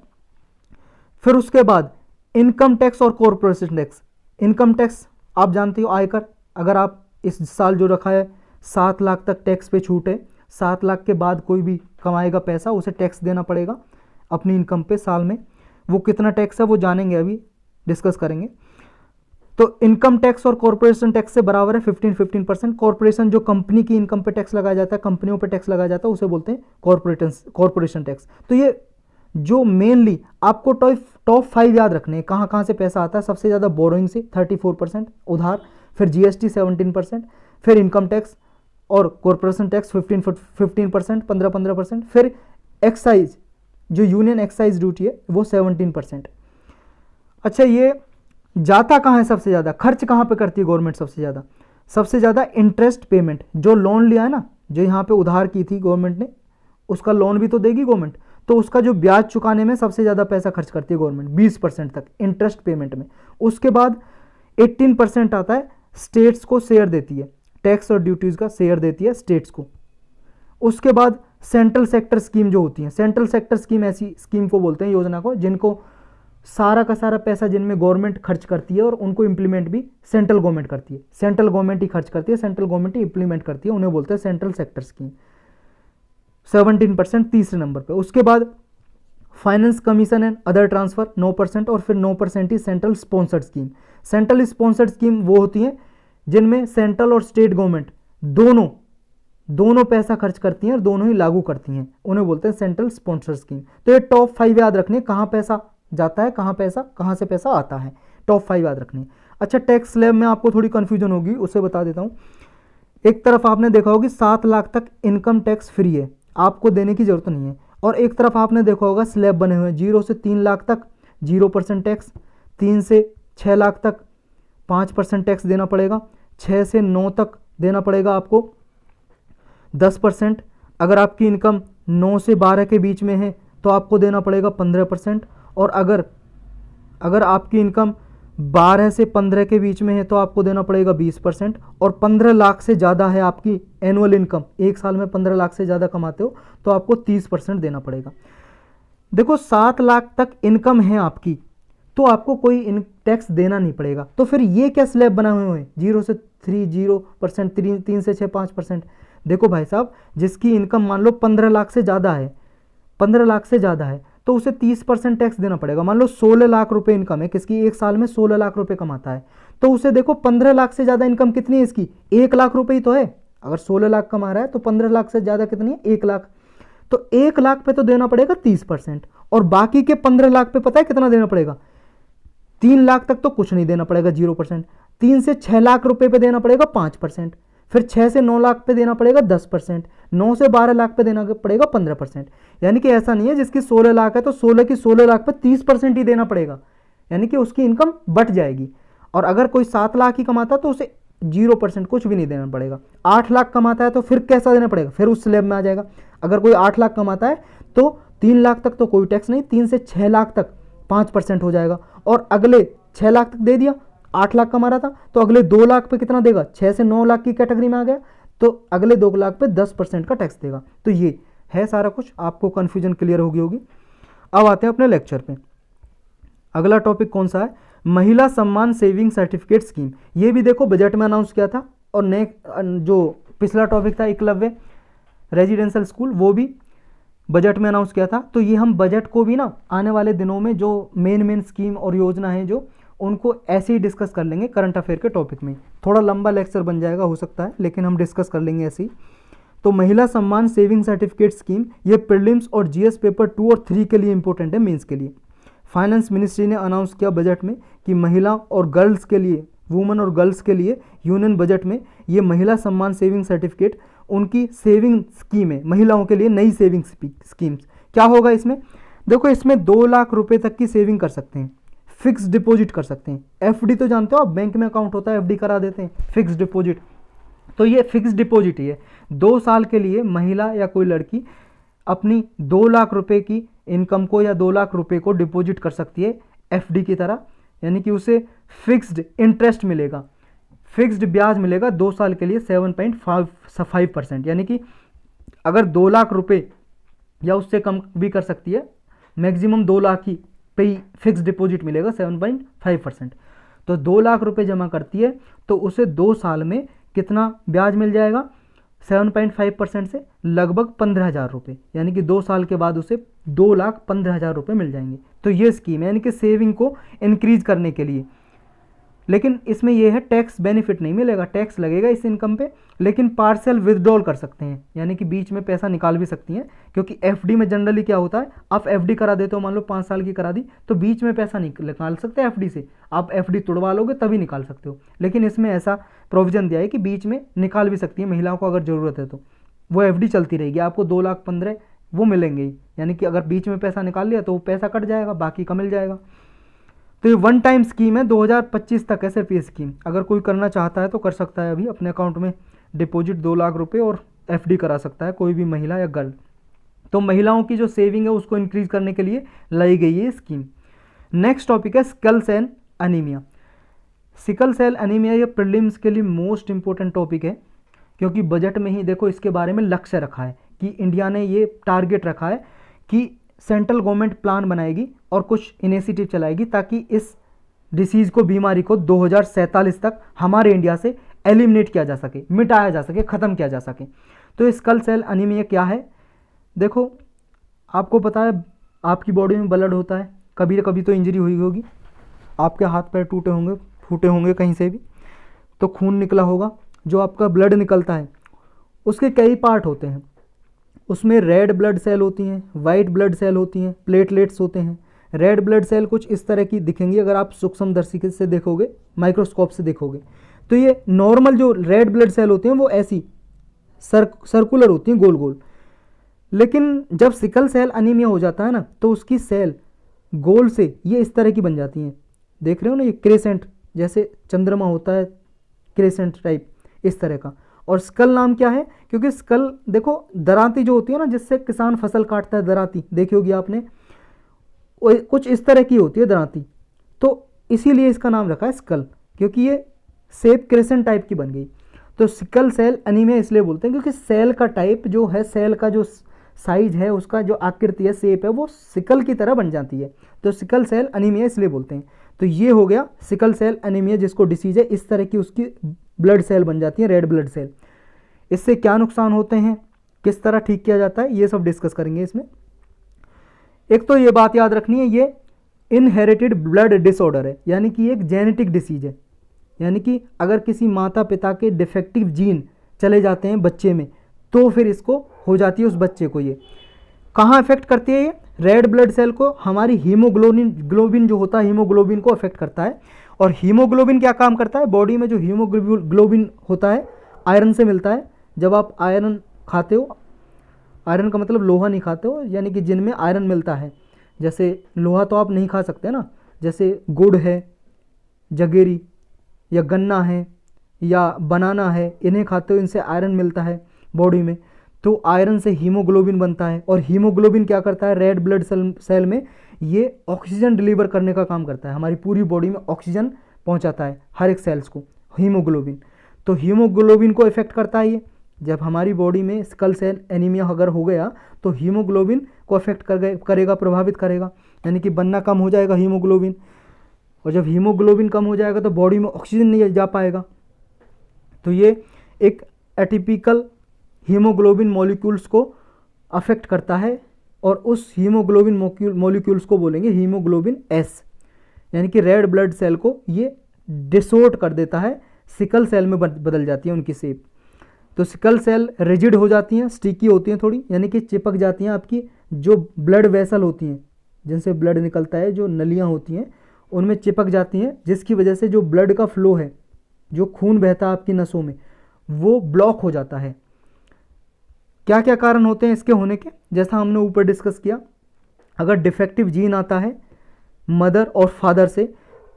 फिर उसके बाद इनकम टैक्स और कॉर्पोरेशन टैक्स। इनकम टैक्स आप जानते हो आयकर, अगर आप इस साल जो रखा है 7 लाख तक टैक्स पे छूट है, 7 लाख के बाद कोई भी कमाएगा पैसा उसे टैक्स देना पड़ेगा अपनी इनकम पे साल में। वो कितना टैक्स है वो जानेंगे, अभी डिस्कस करेंगे। तो इनकम टैक्स और कॉर्पोरेशन टैक्स से बराबर है 15% कॉर्पोरेशन, जो कंपनी की इनकम पे टैक्स लगाया जाता है, कंपनियों पे टैक्स लगाया जाता है, उसे बोलते हैं कॉर्पोरेशन टैक्स। तो ये जो मेनली आपको टॉप 5 याद रखने हैं, कहाँ कहाँ से पैसा आता है। सबसे ज़्यादा बोरोइंग से 34% उधार, फिर जीएसटी 17%, फिर इनकम टैक्स और कॉर्पोरेशन टैक्स 15% 15%, फिर एक्साइज, जो यूनियन एक्साइज ड्यूटी है वो 17%। अच्छा, ये जाता कहाँ है सबसे ज़्यादा, खर्च कहाँ पे करती है गवर्नमेंट सबसे ज़्यादा इंटरेस्ट पेमेंट। जो लोन लिया है ना, जो यहाँ पे उधार की थी गवर्नमेंट ने, उसका लोन भी तो देगी गवर्नमेंट, तो उसका जो ब्याज चुकाने में सबसे ज़्यादा पैसा खर्च करती है गवर्नमेंट, 20% तक इंटरेस्ट पेमेंट में। उसके बाद 18% आता है स्टेट्स को शेयर देती है, टैक्स और ड्यूटीज़ का शेयर देती है स्टेट्स को। उसके बाद सेंट्रल सेक्टर स्कीम जो होती है, सेंट्रल सेक्टर स्कीम ऐसी स्कीम को बोलते हैं, योजना को, जिनको सारा का सारा पैसा जिनमें गवर्नमेंट खर्च करती है और उनको इंप्लीमेंट भी सेंट्रल गवर्नमेंट करती है, सेंट्रल गवर्नमेंट ही खर्च करती है, सेंट्रल गवर्नमेंट ही इंप्लीमेंट करती है, उन्हें बोलते हैं सेंट्रल सेक्टर स्कीम। 17% तीसरे नंबर पे। उसके बाद finance commission and other transfer 9%, और फिर 9% ही central sponsored scheme. Central sponsored scheme वो होती हैं जिनमें सेंट्रल और स्टेट गवर्नमेंट दोनों पैसा खर्च करती हैं और दोनों ही लागू करती हैं, उन्हें बोलते हैं सेंट्रल स्पॉन्सर स्कीम। तो ये टॉप 5 याद रखने, कहाँ पैसा जाता है, कहाँ से पैसा आता है, टॉप 5 याद रखनी। अच्छा, टैक्स स्लैब में आपको थोड़ी कंफ्यूजन होगी, उसे बता देता हूँ। एक तरफ आपने देखा होगा 7 लाख तक इनकम टैक्स फ्री है, आपको देने की जरूरत नहीं है, और एक तरफ आपने देखा होगा स्लैब बने हुए हैं 0 से 3 लाख तक 0% टैक्स, 3 से 6 लाख तक 5% टैक्स देना पड़ेगा, 6 से 9 तक देना पड़ेगा आपको 10%, अगर आपकी इनकम 9 से 12 के बीच में है तो आपको देना पड़ेगा 15%, और अगर आपकी इनकम 12 से 15 के बीच में है तो आपको देना पड़ेगा 20%, और 15 लाख से ज़्यादा है आपकी एनुअल इनकम, एक साल में 15 लाख से ज़्यादा कमाते हो तो आपको 30% देना पड़ेगा। देखो 7 लाख तक इनकम है आपकी तो आपको कोई टैक्स देना नहीं पड़ेगा। तो फिर ये क्या स्लैब बना हुए हैं 0 से 3 0%, 3 से 6 5%। देखो भाई साहब, जिसकी इनकम मान लो 15 लाख से ज़्यादा है, 15 लाख से ज़्यादा है तो उसे 30% टैक्स देना पड़ेगा। मान लो 16 लाख रुपए इनकम है किसकी, एक साल में 16 लाख रुपए कमाता है, तो उसे देखो 15 लाख से ज़्यादा इनकम कितनी है इसकी, 1 लाख रुपए ही तो है। अगर 16 लाख कमा रहा है तो 15 लाख से ज़्यादा कितनी है, 1 लाख। तो 1 लाख पे तो देना पड़ेगा 30%, और बाकी के 15 लाख पे पता है कितना देना पड़ेगा, 3 लाख तक तो कुछ नहीं देना पड़ेगा 0%, 3 से 6 लाख रुपए पे देना पड़ेगा 5%, फिर 6 से 9 लाख पे देना पड़ेगा 10%, 9 से 12 लाख पे देना पड़ेगा 15%। यानी कि ऐसा नहीं है जिसकी 16 लाख है तो 16 की 16 लाख पे 30% ही देना पड़ेगा, यानी कि उसकी इनकम बढ़ जाएगी। और अगर कोई 7 लाख ही कमाता तो उसे 0% कुछ भी नहीं देना पड़ेगा। 8 लाख कमाता है तो फिर कैसा देना पड़ेगा, फिर उस स्लैब में आ जाएगा। अगर कोई 8 लाख कमाता है तो 3 लाख तक तो कोई टैक्स नहीं, 3 से 6 लाख तक 5% हो जाएगा, और अगले 6 लाख तक दे दिया, 8 लाख कमा रहा था तो अगले 2 लाख पे कितना देगा, 6 से 9 लाख की कैटेगरी में आ गया तो अगले 2 लाख पे 10% का टैक्स देगा। तो ये है सारा कुछ, आपको कन्फ्यूजन क्लियर होगी। अब आते हैं अपने लेक्चर पे। अगला टॉपिक कौन सा है, महिला सम्मान सेविंग सर्टिफिकेट स्कीम। ये भी देखो बजट में अनाउंस किया था, और जो पिछला टॉपिक था एकलव्य रेजिडेंशियल स्कूल, वो भी बजट में अनाउंस किया था। तो ये हम बजट को भी ना आने वाले दिनों में जो मेन स्कीम और योजना है जो उनको ऐसे ही डिस्कस कर लेंगे करंट अफेयर के टॉपिक में। थोड़ा लंबा लेक्चर बन जाएगा हो सकता है, लेकिन हम डिस्कस कर लेंगे ऐसे ही। तो महिला सम्मान सेविंग सर्टिफिकेट स्कीम, ये प्रीलिम्स और जीएस पेपर 2 और 3 के लिए इंपॉर्टेंट है, मेंस के लिए। फाइनेंस मिनिस्ट्री ने अनाउंस किया बजट में कि महिला और गर्ल्स के लिए, वुमेन और गर्ल्स के लिए यूनियन बजट में ये महिला सम्मान सेविंग सर्टिफिकेट उनकी सेविंग स्कीम है, महिलाओं के लिए नई सेविंग स्कीम्स। क्या होगा इसमें, देखो इसमें 2 लाख रुपए तक की सेविंग कर सकते हैं, फिक्स डिपॉजिट कर सकते हैं। एफडी तो जानते हो आप, बैंक में अकाउंट होता है, एफडी करा देते हैं, फिक्स डिपॉजिट। तो ये फिक्स डिपॉजिट ही है, 2 साल के लिए महिला या कोई लड़की अपनी 2 लाख रुपए की इनकम को या 2 लाख रुपए को डिपॉजिट कर सकती है एफडी की तरह, यानी कि उसे फिक्स्ड इंटरेस्ट मिलेगा, फिक्स्ड ब्याज मिलेगा 2 साल के लिए 7.5%। यानी कि अगर 2 लाख रुपए या उससे कम भी कर सकती है, मैक्सिमम 2 लाख ही पे ही फिक्स डिपॉजिट मिलेगा 7.5%। तो 2 लाख रुपए जमा करती है तो उसे 2 साल में कितना ब्याज मिल जाएगा, 7.5% से लगभग 15,000 रुपये, यानी कि 2 साल के बाद उसे 2,15,000 रुपये मिल जाएंगे। तो ये स्कीम है, यानी कि सेविंग को इंक्रीज करने के लिए। लेकिन इसमें यह है टैक्स बेनिफिट नहीं मिलेगा, टैक्स लगेगा इस इनकम पे, लेकिन पार्शियल विथड्रॉल कर सकते हैं, यानी कि बीच में पैसा निकाल भी सकती हैं। क्योंकि एफडी में जनरली क्या होता है, आप एफडी करा देते हो, मान लो 5 साल की करा दी तो बीच में पैसा निकाल सकते हैं एफडी से, आप एफडी तुड़वा लोगे तभी निकाल सकते हो। लेकिन इसमें ऐसा प्रोविजन दिया है कि बीच में निकाल भी सकती है महिलाओं को, अगर ज़रूरत है तो वो एफडी चलती रहेगी, आपको 2,15,000 वो मिलेंगे ही। यानी कि अगर बीच में पैसा निकाल लिया तो वो पैसा कट जाएगा, बाकी का मिल जाएगा। तो ये वन टाइम स्कीम है, 2025 तक है सिर्फ ये स्कीम। अगर कोई करना चाहता है तो कर सकता है, अभी अपने अकाउंट में डिपॉजिट 2 लाख रुपए और एफडी करा सकता है कोई भी महिला या गर्ल। तो महिलाओं की जो सेविंग है उसको इंक्रीज करने के लिए लाई गई है स्कीम। नेक्स्ट टॉपिक है sickle cell anaemia. Sickle cell anaemia ये प्रीलिम्स के लिए मोस्ट इंपॉर्टेंट टॉपिक है, क्योंकि बजट में ही देखो इसके बारे में लक्ष्य रखा है कि इंडिया ने ये टारगेट रखा है कि सेंट्रल गवर्नमेंट प्लान बनाएगी और कुछ इनिशिएटिव चलाएगी ताकि इस डिसीज़ को, बीमारी को 2047 तक हमारे इंडिया से एलिमिनेट किया जा सके, मिटाया जा सके, ख़त्म किया जा सके। तो स्कल सेल एनीमिया क्या है? देखो, आपको पता है आपकी बॉडी में ब्लड होता है, कभी ना कभी तो इंजरी हुई होगी, आपके हाथ पैर टूटे होंगे, फूटे होंगे कहीं से भी, तो खून निकला होगा। जो आपका ब्लड निकलता है उसके कई पार्ट होते हैं, उसमें रेड ब्लड सेल होती हैं, वाइट ब्लड सेल होती हैं, प्लेटलेट्स होते हैं। रेड ब्लड सेल कुछ इस तरह की दिखेंगी अगर आप सूक्ष्मदर्शी से देखोगे, माइक्रोस्कोप से देखोगे तो ये नॉर्मल जो रेड ब्लड सेल होती हैं वो ऐसी सर्कुलर होती हैं, गोल गोल। लेकिन जब सिकल सेल एनीमिया हो जाता है ना, तो उसकी सेल गोल से ये इस तरह की बन जाती हैं। देख रहे हो ना, ये क्रेसेंट जैसे चंद्रमा होता है, क्रेसेंट टाइप इस तरह का। और स्कल नाम क्या है? क्योंकि स्कल देखो, दराती जो होती है ना जिससे किसान फसल काटता है, दराती देखी होगी आपने, कुछ इस तरह की होती है दराती, तो इसीलिए इसका नाम रखा है स्कल, क्योंकि ये शेप क्रेसेंट टाइप की बन गई। तो सिकल सेल एनीमिया इसलिए बोलते हैं क्योंकि सेल का टाइप जो है, सेल का जो साइज है, उसका जो आकृति है, शेप है, वो सिकल की तरह बन जाती है। तो सिकल सेल एनीमिया इसलिए बोलते हैं। तो ये हो गया सिकल सेल एनीमिया, जिसको डिसीज है, इस तरह की उसकी ब्लड सेल बन जाती है, रेड ब्लड सेल। इससे क्या नुकसान होते हैं, किस तरह ठीक किया जाता है, ये सब डिस्कस करेंगे इसमें। एक तो ये बात याद रखनी है, ये इनहेरिटेड ब्लड डिसऑर्डर है, यानी कि एक जेनेटिक डिसीज है। यानी कि अगर किसी माता पिता के डिफेक्टिव जीन चले जाते हैं बच्चे में, तो फिर इसको हो जाती है उस बच्चे को। ये कहाँ अफेक्ट करती है? ये रेड ब्लड सेल को, हमारी हीमोग्लोबिन जो होता है, हीमोग्लोबिन को अफेक्ट करता है। और हीमोग्लोबिन क्या काम करता है? बॉडी में जो हीमोग्लोबिन होता है आयरन से मिलता है। जब आप आयरन खाते हो, आयरन का मतलब लोहा नहीं खाते हो, यानी कि जिनमें आयरन मिलता है, जैसे लोहा तो आप नहीं खा सकते ना, जैसे गुड़ है, जगेरी या गन्ना है या बनाना है, इन्हें खाते हो, इनसे आयरन मिलता है बॉडी में। तो आयरन से हीमोग्लोबिन बनता है, और हीमोग्लोबिन क्या करता है? रेड ब्लड सेल में ये ऑक्सीजन डिलीवर करने का काम करता है, हमारी पूरी बॉडी में ऑक्सीजन पहुंचाता है हर एक सेल्स को, हीमोग्लोबिन। तो हीमोग्लोबिन को इफेक्ट करता है ये। जब हमारी बॉडी में सिकल सेल एनीमिया अगर हो गया तो हीमोग्लोबिन को अफेक्ट करेगा, प्रभावित करेगा, यानी कि बनना कम हो जाएगा हीमोग्लोबिन। और जब हीमोग्लोबिन कम हो जाएगा तो बॉडी में ऑक्सीजन नहीं जा पाएगा। तो ये एक एटिपिकल हीमोग्लोबिन मॉलिक्यूल्स को अफेक्ट करता है, और उस हीमोग्लोबिन मॉलिक्यूल्स को बोलेंगे हीमोग्लोबिन एस, यानी कि रेड ब्लड सेल को ये डिसोर्ट कर देता है, सिकल सेल में बदल जाती है उनकी शेप। तो सिकल सेल रिजिड हो जाती हैं, स्टिकी होती हैं थोड़ी, यानी कि चिपक जाती हैं। आपकी जो ब्लड वेसल होती हैं, जिनसे ब्लड निकलता है, जो नलियाँ होती हैं, उनमें चिपक जाती हैं, जिसकी वजह से जो ब्लड का फ्लो है, जो खून बहता है आपकी नसों में, वो ब्लॉक हो जाता है। क्या क्या कारण होते हैं इसके होने के? जैसा हमने ऊपर डिस्कस किया, अगर डिफेक्टिव जीन आता है मदर और फादर से,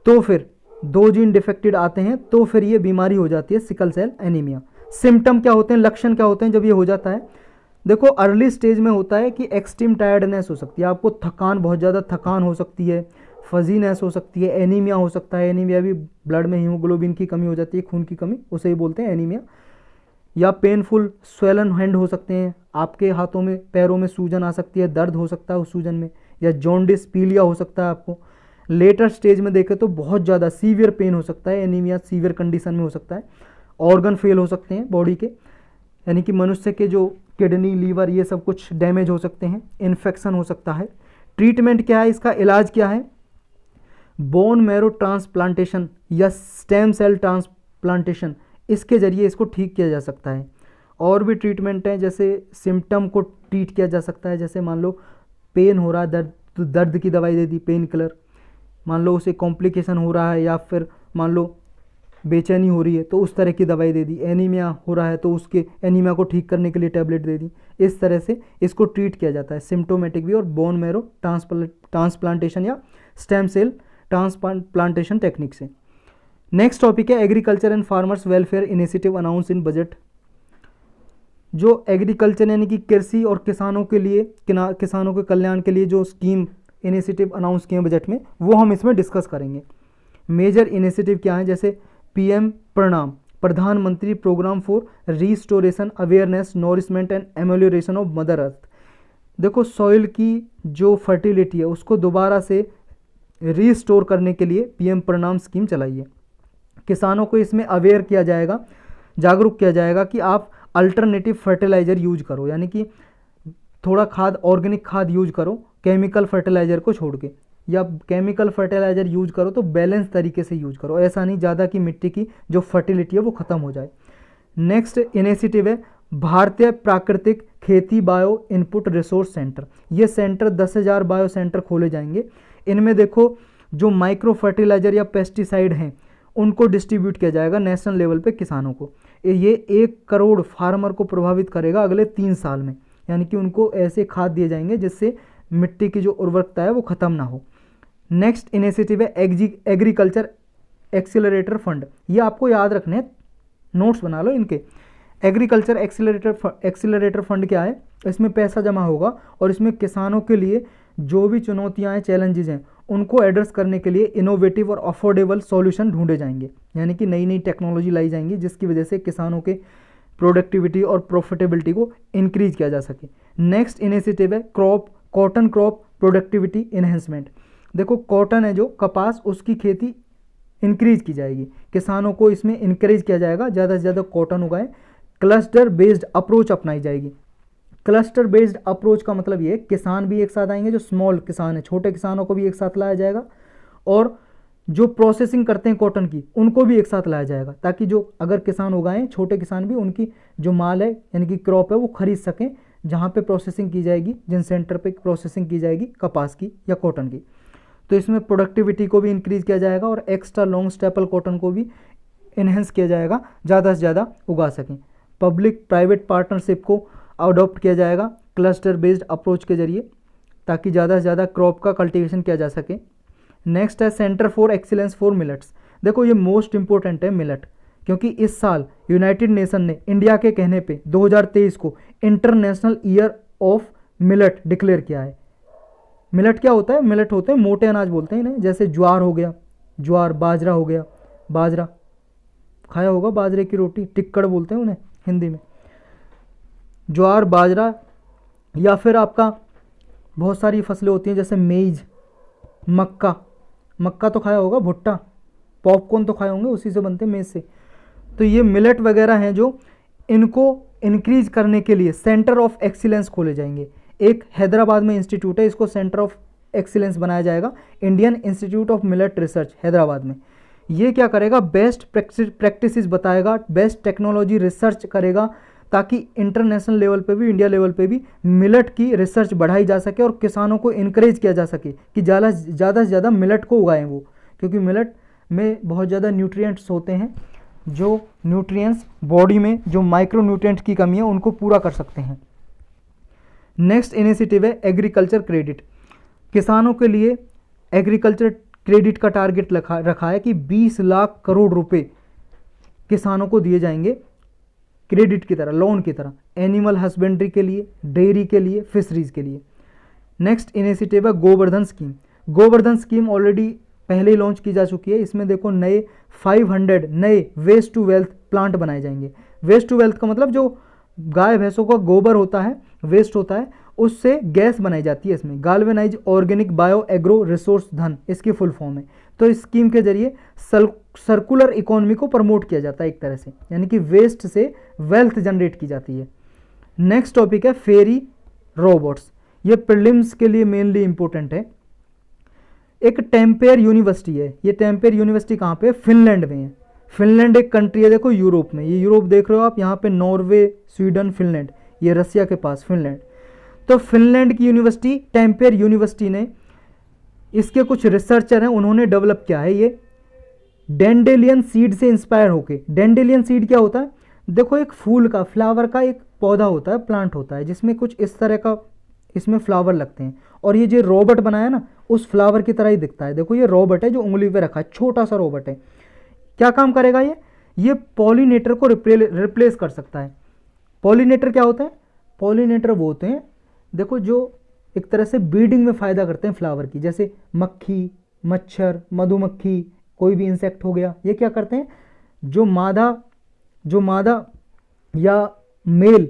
तो फिर 2 जीन डिफेक्टेड आते हैं, तो फिर ये बीमारी हो जाती है सिकल सेल एनीमिया। सिम्टम क्या होते हैं, लक्षण क्या होते हैं जब ये हो जाता है? देखो, अर्ली स्टेज में होता है कि एक्सट्रीम टायर्डनेस हो सकती है, आपको थकान, बहुत ज़्यादा थकान हो सकती है, फजीनेस हो सकती है, एनीमिया हो सकता है। एनीमिया भी ब्लड में हीमोग्लोबिन की कमी हो जाती है, खून की कमी, उसे ही बोलते हैं एनीमिया। या पेनफुल स्वेलन हैंड हो सकते हैं, आपके हाथों में पैरों में सूजन आ सकती है, दर्द हो सकता है उस सूजन में, या जॉन्डिस पीलिया हो सकता है आपको। लेटर स्टेज में देखें तो बहुत ज़्यादा सीवियर पेन हो सकता है, एनीमिया सीवियर कंडीशन में हो सकता है। ऑर्गन फेल हो सकते हैं बॉडी के, यानी कि मनुष्य के जो किडनी, लीवर, ये सब कुछ डैमेज हो सकते हैं। इन्फेक्शन हो सकता है। ट्रीटमेंट क्या है, इसका इलाज क्या है? बोन मैरो ट्रांसप्लांटेशन या स्टेम सेल ट्रांसप्लांटेशन, इसके ज़रिए इसको ठीक किया जा सकता है। और भी ट्रीटमेंट हैं, जैसे सिम्टम को ट्रीट किया जा सकता है, जैसे मान लो पेन हो रहा है, दर्द, तो दर्द की दवाई दे दी, पेन किलर। मान लो उसे कॉम्प्लिकेशन हो रहा है, या फिर मान लो बेचैनी हो रही है, तो उस तरह की दवाई दे दी। एनीमिया हो रहा है तो उसके एनीमिया को ठीक करने के लिए टैबलेट दे दी। इस तरह से इसको ट्रीट किया जाता है, सिम्टोमेटिक भी और बोन मैरो ट्रांसप्लांटेशन या स्टेम सेल ट्रांसप्लांटेशन टेक्निक से। नेक्स्ट टॉपिक है agriculture and farmers welfare initiative announce in budget. जो एग्रीकल्चर यानी कि कृषि और किसानों के लिए, किसानों के कल्याण के लिए जो स्कीम इनिशिएटिव अनाउंस किए हैं बजट में, वो हम इसमें डिस्कस करेंगे। मेजर इनिशिएटिव क्या है? जैसे पीएम प्रणाम। प्रधानमंत्री programme for restoration awareness nourishment and amelioration of mother earth. देखो सॉइल की जो फर्टिलिटी है उसको दोबारा से रीस्टोर करने के लिए पीएम प्रणाम स्कीम चलाई है। किसानों को इसमें अवेयर किया जाएगा, जागरूक किया जाएगा कि आप अल्टरनेटिव फर्टिलाइज़र यूज करो, यानी कि थोड़ा खाद ऑर्गेनिक खाद यूज करो केमिकल फर्टिलाइज़र को छोड़ के, या केमिकल फर्टिलाइज़र यूज करो तो बैलेंस तरीके से यूज करो, ऐसा नहीं ज़्यादा कि मिट्टी की जो फर्टिलिटी है वो ख़त्म हो जाए। नेक्स्ट इनिशिएटिव है भारतीय प्राकृतिक खेती बायो इनपुट रिसोर्स सेंटर। ये सेंटर 10,000 बायो सेंटर खोले जाएंगे। इनमें देखो जो माइक्रो फर्टिलाइज़र या पेस्टिसाइड हैं उनको डिस्ट्रीब्यूट किया जाएगा नेशनल लेवल पे किसानों को। ये 1 करोड़ फार्मर को प्रभावित करेगा अगले 3 साल में, यानी कि उनको ऐसे खाद दिए जाएंगे जिससे मिट्टी की जो उर्वरकता है वो ख़त्म ना हो। नेक्स्ट इनिशिएटिव है एग्रीकल्चर एक्सीलरेटर फंड। ये आपको याद रखने हैं, नोट्स बना लो इनके। एग्रीकल्चर एक्सीलरेटर फंड क्या है? इसमें पैसा जमा होगा और इसमें किसानों के लिए जो भी चुनौतियाँ हैं, चैलेंजेस हैं, उनको एड्रेस करने के लिए इनोवेटिव और अफोर्डेबल सॉल्यूशन ढूंढे जाएंगे, यानी कि नई नई टेक्नोलॉजी लाई जाएंगी जिसकी वजह से किसानों के प्रोडक्टिविटी और प्रॉफिटेबिलिटी को इंक्रीज किया जा सके। नेक्स्ट इनिशिएटिव है कॉटन क्रॉप प्रोडक्टिविटी इन्हेंसमेंट। देखो कॉटन है जो कपास, उसकी खेती इंक्रीज की जाएगी, किसानों को इसमें इंकरेज किया जाएगा ज़्यादा से ज़्यादा कॉटन उगाएं। क्लस्टर बेस्ड अप्रोच अपनाई जाएगी। क्लस्टर बेस्ड अप्रोच का मतलब ये किसान भी एक साथ आएंगे, जो स्मॉल किसान है, छोटे किसानों को भी एक साथ लाया जाएगा, और जो प्रोसेसिंग करते हैं कॉटन की उनको भी एक साथ लाया जाएगा, ताकि जो अगर किसान उगाएं, छोटे किसान भी उनकी जो माल है यानी कि क्रॉप है वो खरीद सकें, जहाँ पे प्रोसेसिंग की जाएगी, जिन सेंटर पे प्रोसेसिंग की जाएगी कपास की या कॉटन की। तो इसमें प्रोडक्टिविटी को भी इंक्रीज किया जाएगा और एक्स्ट्रा लॉन्ग स्टेपल कॉटन को भी इन्हेंस किया जाएगा, ज़्यादा से ज़्यादा उगा सकें। पब्लिक प्राइवेट पार्टनरशिप को अडॉप्ट किया जाएगा क्लस्टर बेस्ड अप्रोच के जरिए, ताकि ज़्यादा से ज़्यादा क्रॉप का कल्टीवेशन किया जा सके। नेक्स्ट है centre for excellence for millets. देखो ये मोस्ट इंपॉर्टेंट है मिलेट, क्योंकि इस साल यूनाइटेड नेशन ने इंडिया के कहने पे 2023 को international year of millet declare किया है। मिलेट क्या होता है? मिलेट होते हैं मोटे अनाज बोलते हैं इन्हें, जैसे ज्वार हो गया, ज्वार, बाजरा हो गया, बाजरा खाया होगा, बाजरे की रोटी, टिक्कड़ बोलते हैं उन्हें हिंदी में। ज्वार, बाजरा, या फिर आपका बहुत सारी फसलें होती हैं जैसे मेज, मक्का, मक्का तो खाया होगा, भुट्टा, पॉपकॉर्न तो खाए होंगे, उसी से बनते हैं मेज से। तो ये मिलेट वगैरह हैं जो इनको इंक्रीज करने के लिए सेंटर ऑफ एक्सीलेंस खोले जाएंगे। एक हैदराबाद में इंस्टीट्यूट है, इसको सेंटर ऑफ एक्सीलेंस बनाया जाएगा, Indian institute of millet research Hyderabad में। ये क्या करेगा? बेस्ट प्रैक्टिसेस बताएगा, बेस्ट टेक्नोलॉजी रिसर्च करेगा, ताकि इंटरनेशनल लेवल पे भी, इंडिया लेवल पे भी मिलेट की रिसर्च बढ़ाई जा सके और किसानों को इनकरेज किया जा सके कि ज़्यादा से ज़्यादा मिलेट को उगाएं वो, क्योंकि मिलेट में बहुत ज़्यादा न्यूट्रिएंट्स होते हैं, जो न्यूट्रिएंट्स बॉडी में जो माइक्रो न्यूट्रिएंट्स की कमी है उनको पूरा कर सकते हैं। नेक्स्ट इनिशिएटिव है एग्रीकल्चर क्रेडिट। किसानों के लिए एग्रीकल्चर क्रेडिट का टारगेट रखा है कि 20 लाख करोड़ रुपए किसानों को दिए जाएंगे क्रेडिट की तरह, लोन की तरह, एनिमल हस्बेंड्री के लिए, डेयरी के लिए, फिशरीज के लिए। नेक्स्ट इनिशिएटिव है Govardhan scheme. Govardhan scheme already पहले ही लॉन्च की जा चुकी है। इसमें देखो नए 500 नए वेस्ट टू वेल्थ प्लांट बनाए जाएंगे। वेस्ट टू वेल्थ का मतलब जो गाय भैंसों का गोबर होता है, वेस्ट होता है, उससे गैस बनाई जाती है। इसमें गाल्वेनाइज ऑर्गेनिक बायो एग्रो रिसोर्स धन इसकी फुल फॉर्म है। तो इस स्कीम के जरिए सर्कुलर इकोनॉमी को प्रमोट किया जाता है एक तरह से, यानी कि वेस्ट से वेल्थ जनरेट की जाती है। नेक्स्ट टॉपिक है फेरी रोबोट्स। ये प्रीलिम्स के लिए मेनली इंपॉर्टेंट है। एक टेम्पेयर यूनिवर्सिटी है। ये टेम्पेयर यूनिवर्सिटी कहाँ पे? फिनलैंड में है। फिनलैंड एक कंट्री है, देखो यूरोप में। ये यूरोप देख रहे हो आप, यहाँ पे नॉर्वे, स्वीडन, फिनलैंड, ये रसिया के पास फिनलैंड। तो फिनलैंड की यूनिवर्सिटी टेम्पेयर यूनिवर्सिटी ने, इसके कुछ रिसर्चर हैं, उन्होंने डेवलप किया है ये डेंडेलियन सीड से इंस्पायर होके। डेंडेलियन सीड क्या होता है? देखो एक फूल का, फ्लावर का एक पौधा होता है, प्लांट होता है, जिसमें कुछ इस तरह का इसमें फ्लावर लगते हैं, और ये जो रोबोट बनाया ना उस फ्लावर की तरह ही दिखता है। देखो ये रोबोट है जो उंगली पे रखा है, छोटा सा रोबोट है। क्या काम करेगा ये पॉलिनेटर को रिप्लेस कर सकता है। पॉलिनेटर क्या होता है? पॉलिनेटर वो होते हैं देखो जो एक तरह से ब्रीडिंग में फ़ायदा करते हैं फ्लावर की, जैसे मक्खी, मच्छर, मधुमक्खी, कोई भी इंसेक्ट हो गया, ये क्या करते हैं? जो मादा जो मादा या मेल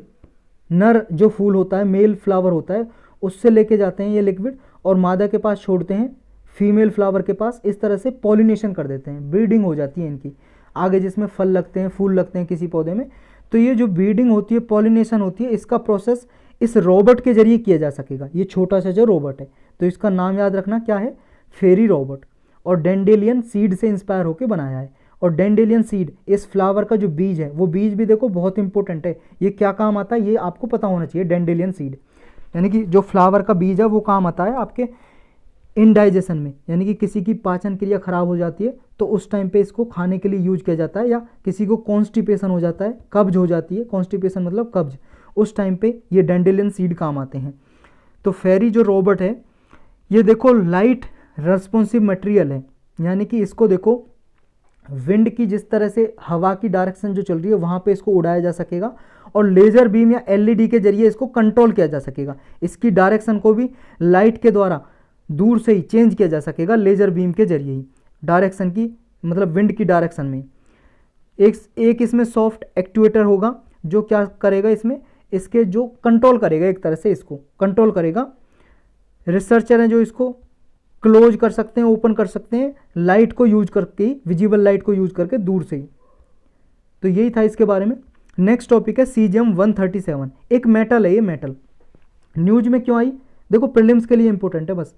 नर जो फूल होता है, मेल फ्लावर होता है, उससे लेके जाते हैं ये लिक्विड और मादा के पास छोड़ते हैं, फीमेल फ्लावर के पास। इस तरह से पॉलिनेशन कर देते हैं, ब्रीडिंग हो जाती है इनकी आगे, जिसमें फल लगते हैं, फूल लगते हैं किसी पौधे में। तो ये जो ब्रीडिंग होती है, पॉलिनेशन होती है, इसका प्रोसेस इस रोबोट के जरिए किया जा सकेगा। ये छोटा सा जो रोबोट है, तो इसका नाम याद रखना क्या है, फेरी रोबोट। और डेंडेलियन सीड से इंस्पायर होकर बनाया है। और डेंडेलियन सीड, इस फ्लावर का जो बीज है, वो बीज भी देखो बहुत इंपॉर्टेंट है। ये क्या काम आता है ये आपको पता होना चाहिए। डेंडेलियन सीड यानी कि जो फ्लावर का बीज है वो काम आता है आपके इनडाइजेशन में, यानी कि किसी की पाचन क्रिया खराब हो जाती है तो उस टाइम पे इसको खाने के लिए यूज किया जाता है। या किसी को कॉन्स्टिपेशन हो जाता है, कब्ज हो जाती है, कॉन्स्टिपेशन मतलब कब्ज, उस टाइम पे ये डेंडेलियन सीड काम आते हैं। तो फेरी जो रोबोट है, ये देखो लाइट रेस्पॉन्सिव मटेरियल है, यानी कि इसको देखो विंड की जिस तरह से हवा की डायरेक्शन जो चल रही है वहाँ पे इसको उड़ाया जा सकेगा और लेज़र बीम या एलईडी के जरिए इसको कंट्रोल किया जा सकेगा। इसकी डायरेक्शन को भी लाइट के द्वारा दूर से ही चेंज किया जा सकेगा, लेज़र बीम के जरिए ही, डायरेक्शन की मतलब विंड की डायरेक्शन में। एक इसमें सॉफ्ट एक्चुएटर होगा जो क्या करेगा, इसमें इसके जो कंट्रोल करेगा, एक तरह से इसको कंट्रोल करेगा। रिसर्चर हैं जो इसको क्लोज कर सकते हैं, ओपन कर सकते हैं, लाइट को यूज करके, विजिबल लाइट को यूज करके दूर से ही। तो यही था इसके बारे में। नेक्स्ट टॉपिक है सीजियम 137। एक मेटल है, ये मेटल न्यूज में क्यों आई, देखो प्रीलिम्स के लिए इंपॉर्टेंट है बस।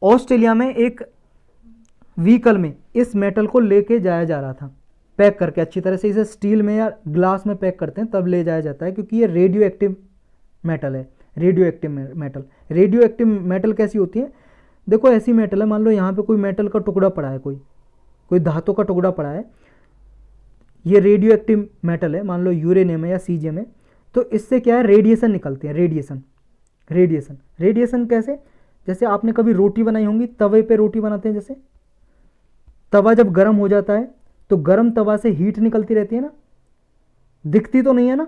ऑस्ट्रेलिया में एक व्हीकल में इस मेटल को लेके जाया जा रहा था, पैक करके अच्छी तरह से। इसे स्टील में या ग्लास में पैक करते हैं तब ले जाया जाता है, क्योंकि ये रेडियो एक्टिव मेटल है। Radio active metal, radio active metal कैसी होती है, देखो ऐसी मेटल है, मान लो यहाँ पे कोई मेटल का टुकड़ा पड़ा है, कोई धातु का टुकड़ा पड़ा है, ये रेडियो एक्टिव मेटल है, मान लो यूरेनियम है या सीजियम है। तो इससे क्या है, रेडिएशन निकलती है, रेडिएशन कैसे, जैसे आपने कभी रोटी बनाई होंगी, तवे पे रोटी बनाते हैं, जैसे तवा जब गर्म हो जाता है तो गर्म तवा से हीट निकलती रहती है ना, दिखती तो नहीं है ना,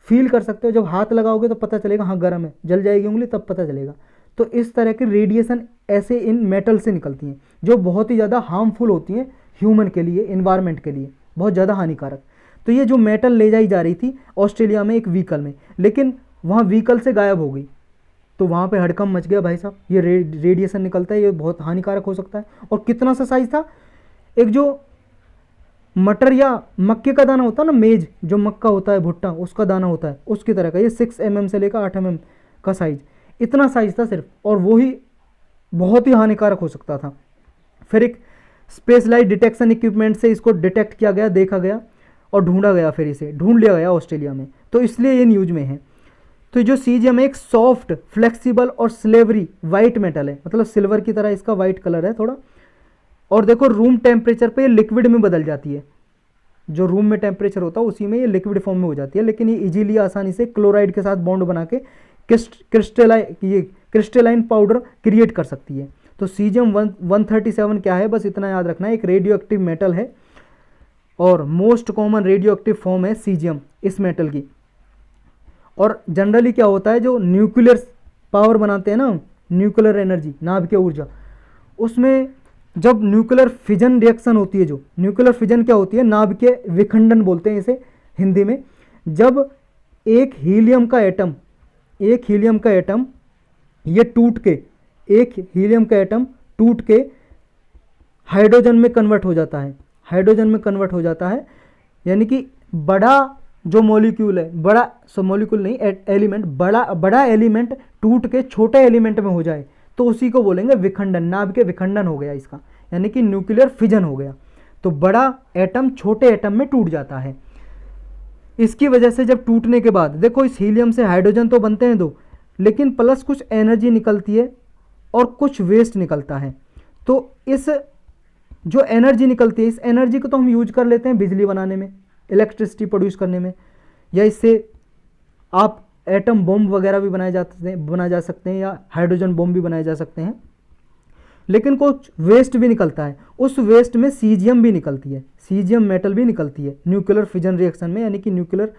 फील कर सकते हो, जब हाथ लगाओगे तो पता चलेगा हाँ गर्म है, जल जाएगी उंगली तब पता चलेगा। तो इस तरह की रेडिएशन ऐसे इन मेटल से निकलती हैं जो बहुत ही ज़्यादा हार्मफुल होती हैं ह्यूमन के लिए, इन्वायरमेंट के लिए बहुत ज़्यादा हानिकारक। तो ये जो मेटल ले जाई जा रही थी ऑस्ट्रेलिया में एक व्हीकल में, लेकिन वहाँ व्हीकल से गायब हो गई। तो वहाँ पे हड़कंप मच गया, भाई साहब ये रेडिएशन निकलता है, ये बहुत हानिकारक हो सकता है। और कितना सा साइज था, एक जो मटर या मक्के का दाना होता है ना, मेज जो मक्का होता है, भुट्टा, उसका दाना होता है, उसकी तरह का। ये 6 mm से लेकर 8 mm का साइज, इतना साइज था सिर्फ, और वो ही बहुत ही हानिकारक हो सकता था। फिर एक स्पेशलाइज्ड डिटेक्शन इक्विपमेंट से इसको डिटेक्ट किया गया, देखा गया और ढूंढा गया, फिर इसे ढूंढ लिया गया ऑस्ट्रेलिया में, तो इसलिए ये न्यूज में है। तो जो सीजियम एक सॉफ्ट, फ्लेक्सिबल और सिल्वरी वाइट मेटल है, मतलब सिल्वर की तरह इसका वाइट कलर है थोड़ा। और देखो रूम टेम्परेचर पे ये लिक्विड में बदल जाती है, जो रूम में टेम्परेचर होता है उसी में ये लिक्विड फॉर्म में हो जाती है, लेकिन ये इजीली आसानी से क्लोराइड के साथ बॉन्ड बना के क्रिस्टलाइन पाउडर क्रिएट कर सकती है। तो सीजियम 137 क्या है, बस इतना याद रखना है, एक रेडियो एक्टिव मेटल है और most common radio active form है सीजियम इस मेटल की। और जनरली क्या होता है, जो न्यूक्लियर पावर बनाते हैं ना, न्यूक्लियर एनर्जी, नाभिकीय ऊर्जा, उसमें जब न्यूक्लियर फिजन रिएक्शन होती है, जो न्यूक्लियर फिजन क्या होती है, नाभिकीय विखंडन बोलते हैं इसे हिंदी में। जब एक हीलियम का एटम ये टूट के, एक हीलियम का एटम टूट के हाइड्रोजन में कन्वर्ट हो जाता है, यानी कि बड़ा जो मॉलिक्यूल है, बड़ा मॉलिक्यूल नहीं, एलिमेंट, बड़ा एलिमेंट टूट के छोटे एलिमेंट में हो जाए तो उसी को बोलेंगे विखंडन, नाभिकीय विखंडन हो गया इसका, यानी कि न्यूक्लियर फिजन हो गया। तो बड़ा एटम छोटे एटम में टूट जाता है। इसकी वजह से जब टूटने के बाद देखो इस हीलियम से हाइड्रोजन तो बनते हैं 2, लेकिन प्लस कुछ एनर्जी निकलती है और कुछ वेस्ट निकलता है। तो इस जो एनर्जी निकलती है, इस एनर्जी को तो हम यूज कर लेते हैं बिजली बनाने में, इलेक्ट्रिसिटी प्रोड्यूस करने में, या इससे आप एटम बॉम्ब वगैरह भी बनाए जा सकते हैं या हाइड्रोजन बॉम्ब भी बनाए जा सकते हैं। लेकिन कुछ वेस्ट भी निकलता है, उस वेस्ट में सीजियम भी निकलती है, सीजियम मेटल भी निकलती है न्यूक्लियर फिजन रिएक्शन में, यानी कि न्यूक्लियर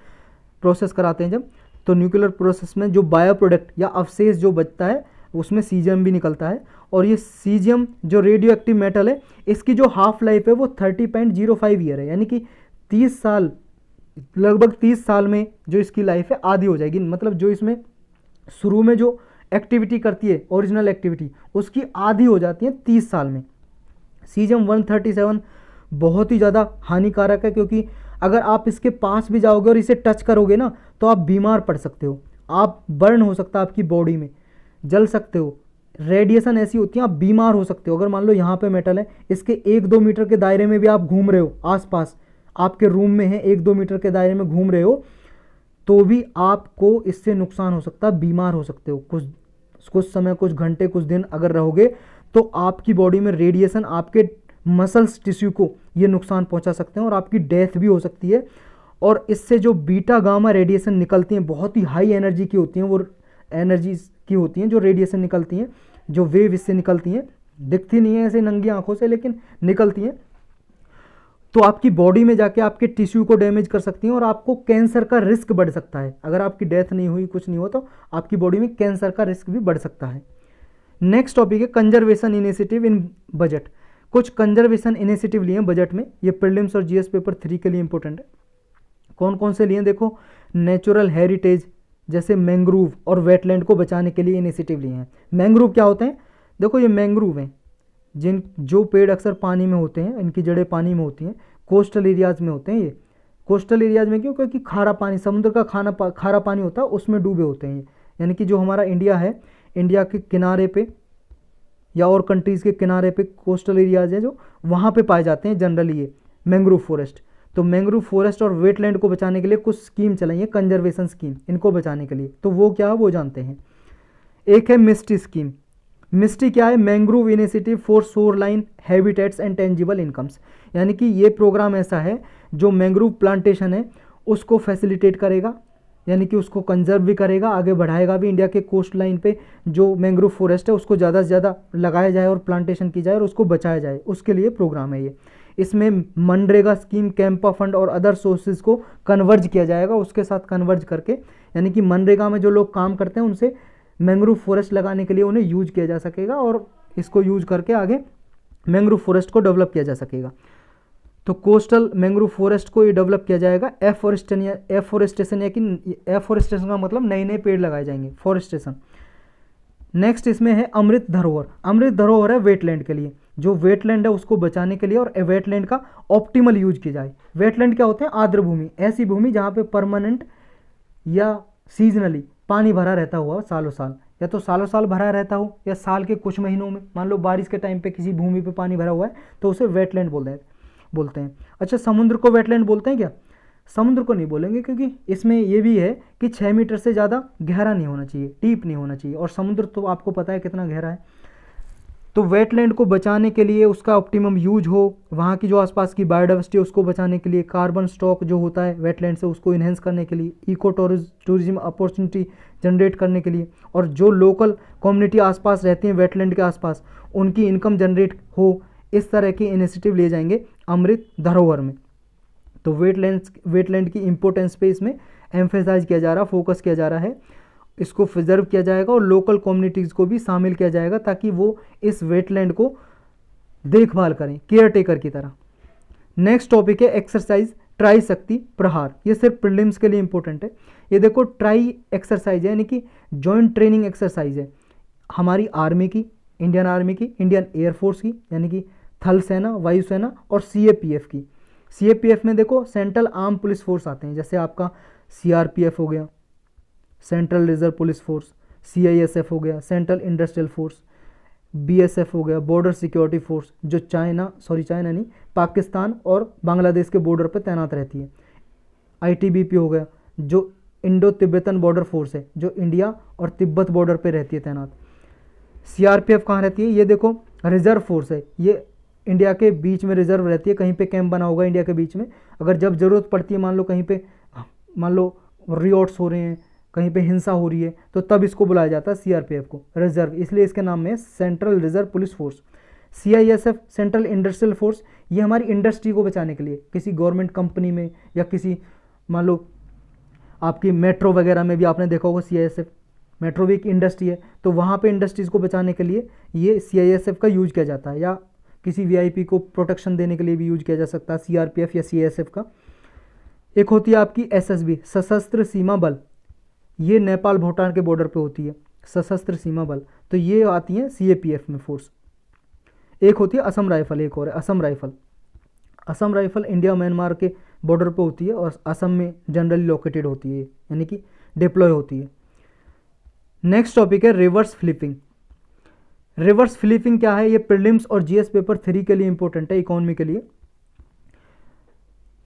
प्रोसेस कराते हैं जब, तो न्यूक्लियर प्रोसेस में जो बायो प्रोडक्ट या अवशेष जो बचता है उसमें सीजियम भी निकलता है। और ये सीजियम जो रेडियो एक्टिव मेटल है, इसकी जो हाफ लाइफ है वो 30.05 ईयर है, यानी कि 30 साल लगभग 30 साल में जो इसकी लाइफ है आधी हो जाएगी, मतलब जो इसमें शुरू में जो एक्टिविटी करती है ओरिजिनल एक्टिविटी उसकी आधी हो जाती है 30 साल में। सीजियम 137 बहुत ही ज़्यादा हानिकारक है, क्योंकि अगर आप इसके पास भी जाओगे और इसे टच करोगे ना तो आप बीमार पड़ सकते हो, आप बर्न हो सकता है, आपकी बॉडी में जल सकते हो। रेडिएशन ऐसी होती है आप बीमार हो सकते हो। अगर मान लो यहाँ पे मेटल है, इसके 1-2 मीटर के दायरे में भी आप घूम रहे हो, आसपास आपके रूम में है 1-2 मीटर के दायरे में घूम रहे हो, तो भी आपको इससे नुकसान हो सकता है, बीमार हो सकते हो। कुछ समय, कुछ घंटे, कुछ दिन अगर रहोगे तो आपकी बॉडी में रेडिएशन आपके मसल्स टिश्यू को ये नुकसान पहुंचा सकते हैं और आपकी डेथ भी हो सकती है। और इससे जो बीटा गामा रेडिएशन निकलती हैं बहुत ही हाई एनर्जी की होती हैं, वो एनर्जी की होती हैं जो रेडिएशन निकलती हैं, जो वेव इससे निकलती हैं, दिखती नहीं है ऐसे नंगी आंखों से लेकिन निकलती हैं, तो आपकी बॉडी में जाके आपके टिश्यू को डैमेज कर सकती हैं और आपको कैंसर का रिस्क बढ़ सकता है। अगर आपकी डेथ नहीं हुई, कुछ नहीं हुआ, तो आपकी बॉडी में कैंसर का रिस्क भी बढ़ सकता है। नेक्स्ट टॉपिक है कंजर्वेशन इनिशिएटिव इन बजट। कुछ कंजर्वेशन इनिशिएटिव लिए हैं बजट में, ये प्रीलिम्स और जीएस पेपर 3 के लिए इंपॉर्टेंट है। कौन कौन से लिए देखो, नेचुरल हेरिटेज जैसे मैंग्रोव और वेटलैंड को बचाने के लिए इनिशिएटिव लिए हैं। मैंग्रोव क्या होते हैं, देखो ये मैंग्रोव हैं जो पेड़ अक्सर पानी में होते हैं, इनकी जड़ें पानी में होती हैं, कोस्टल एरियाज़ में होते हैं। ये कोस्टल एरियाज़ में क्यों, क्योंकि खारा पानी, समुद्र का खारा पानी होता है, उसमें डूबे होते हैं। यानी कि जो हमारा इंडिया है, इंडिया के किनारे पे या और कंट्रीज़ के किनारे पे कोस्टल एरियाज़ हैं जो वहाँ पे पाए जाते हैं जनरली ये मैंग्रोव फॉरेस्ट। तो मैंग्रोव फॉरेस्ट और वेटलैंड को बचाने के लिए कुछ स्कीम चलाई है, कंजर्वेशन स्कीम, इनको बचाने के लिए। तो वो क्या है वो जानते हैं। एक है मिस्टी स्कीम। मिस्टी क्या है, mangrove initiative for shoreline habitats and tangible incomes. यानी कि ये प्रोग्राम ऐसा है जो मैंग्रोव प्लांटेशन है उसको फैसिलिटेट करेगा, यानी कि उसको कंजर्व भी करेगा, आगे बढ़ाएगा भी। इंडिया के कोस्ट लाइन पे जो मैंग्रोव फॉरेस्ट है उसको ज़्यादा से ज़्यादा लगाया जाए और प्लांटेशन की जाए और उसको बचाया जाए, उसके लिए प्रोग्राम है ये। इसमें मनरेगा स्कीम, कैंपा फंड और अदर सोर्सेज को कन्वर्ज किया जाएगा, उसके साथ कन्वर्ज करके, यानी कि मनरेगा में जो लोग काम करते हैं उनसे मैंग्रोव फॉरेस्ट लगाने के लिए उन्हें यूज किया जा सकेगा और इसको यूज करके आगे मैंग्रोव फॉरेस्ट को डेवलप किया जा सकेगा। तो कोस्टल मैंग्रोव फॉरेस्ट को ये डेवलप किया जाएगा। एफोरेस्टेशन का मतलब नए नए पेड़ लगाए जाएंगे, फॉरेस्टेशन। नेक्स्ट इसमें है अमृत धरोहर। अमृत धरोहर है वेटलैंड के लिए, जो वेटलैंड है उसको बचाने के लिए और वेटलैंड का ऑप्टिमल यूज किया जाए। वेटलैंड क्या होते हैं, आर्द्र भूमि, ऐसी भूमि जहाँ पे परमानेंट या सीजनली पानी भरा रहता हुआ सालों साल, या तो सालों साल भरा रहता हो या साल के कुछ महीनों में, मान लो बारिश के टाइम पे किसी भूमि पे पानी भरा हुआ है तो उसे वेटलैंड बोलते हैं। अच्छा, समुद्र को वेटलैंड बोलते हैं क्या, समुद्र को नहीं बोलेंगे, क्योंकि इसमें ये भी है कि 6 मीटर से ज़्यादा गहरा नहीं होना चाहिए, डीप नहीं होना चाहिए, और समुद्र तो आपको पता है कितना गहरा है। तो वेटलैंड को बचाने के लिए, उसका ऑप्टिमम यूज हो, वहाँ की जो आसपास की बायोडाइवर्सिटी उसको बचाने के लिए, कार्बन स्टॉक जो होता है वेटलैंड से उसको इन्हेंस करने के लिए, इको टूरिज्म अपॉर्चुनिटी जनरेट करने के लिए, और जो लोकल कम्युनिटी आसपास रहती हैं वेटलैंड के आसपास उनकी इनकम जनरेट हो, इस तरह के इनिशिएटिव लिए जाएंगे अमृत धरोहर में। तो वेटलैंड की इंपॉर्टेंस पे इसमें एम्फेसाइज किया जा रहा, फोकस किया जा रहा है, इसको प्रिजर्व किया जाएगा और लोकल कम्युनिटीज़ को भी शामिल किया जाएगा ताकि वो इस वेटलैंड को देखभाल करें केयर टेकर की तरह। नेक्स्ट टॉपिक है एक्सरसाइज ट्राई शक्ति प्रहार। ये सिर्फ प्रीलिम्स के लिए इंपॉर्टेंट है। ये देखो ट्राई एक्सरसाइज है, यानी कि जॉइंट ट्रेनिंग एक्सरसाइज है हमारी आर्मी की, इंडियन आर्मी की, इंडियन एयरफोर्स की, यानी कि थल सेना, वायुसेना और सीएपीएफ की। सीएपीएफ में देखो सेंट्रल आर्म पुलिस फोर्स आते हैं, जैसे आपका सीआरपीएफ हो गया, central reserve police force, CISF हो गया, सेंट्रल इंडस्ट्रियल फोर्स, बीएसएफ हो गया, बॉर्डर सिक्योरिटी फोर्स, जो चाइना नहीं, पाकिस्तान और बांग्लादेश के बॉर्डर पर तैनात रहती है। आईटीबीपी हो गया, जो इंडो तिब्बतन बॉर्डर फोर्स है, जो इंडिया और तिब्बत बॉर्डर पर रहती है तैनात। सीआरपीएफ कहाँ रहती है, ये देखो रिजर्व फोर्स है, ये इंडिया के बीच में रिजर्व रहती है, कहीं पे कैंप बना होगा इंडिया के बीच में, अगर जब ज़रूरत पड़ती है, मान लो कहीं पे रियोट्स हो रहे हैं, कहीं पे हिंसा हो रही है, तो तब इसको बुलाया जाता है सीआरपीएफ को रिजर्व, इसलिए इसके नाम में central reserve police force. CISF central industrial force, ये हमारी इंडस्ट्री को बचाने के लिए, किसी गवर्नमेंट कंपनी में या किसी, मान लो आपकी मेट्रो वगैरह में भी आपने देखा होगा सीआईएसएफ, मेट्रो भी एक इंडस्ट्री है, तो वहाँ पे इंडस्ट्रीज़ को बचाने के लिए ये सीआईएसएफ का यूज किया जाता है, या किसी वीआईपी को प्रोटेक्शन देने के लिए भी यूज किया जा सकता है सीआरपीएफ या सीआईएसएफ का। एक होती है आपकी एसएसबी, सशस्त्र सीमा बल, ये नेपाल भूटान के बॉर्डर पे होती है सशस्त्र सीमा बल, तो ये आती है सीएपीएफ में फोर्स। एक होती है असम राइफल, एक और है Assam rifle. Assam rifle India Myanmar के बॉर्डर पे होती है और असम में जनरली लोकेटेड होती है, यानी कि डिप्लॉय होती है। नेक्स्ट टॉपिक है रिवर्स फ्लिपिंग। रिवर्स फ्लिपिंग क्या है, ये प्रीलिम्स और जीएस पेपर 3 के लिए इंपॉर्टेंट है, इकोनॉमी के लिए।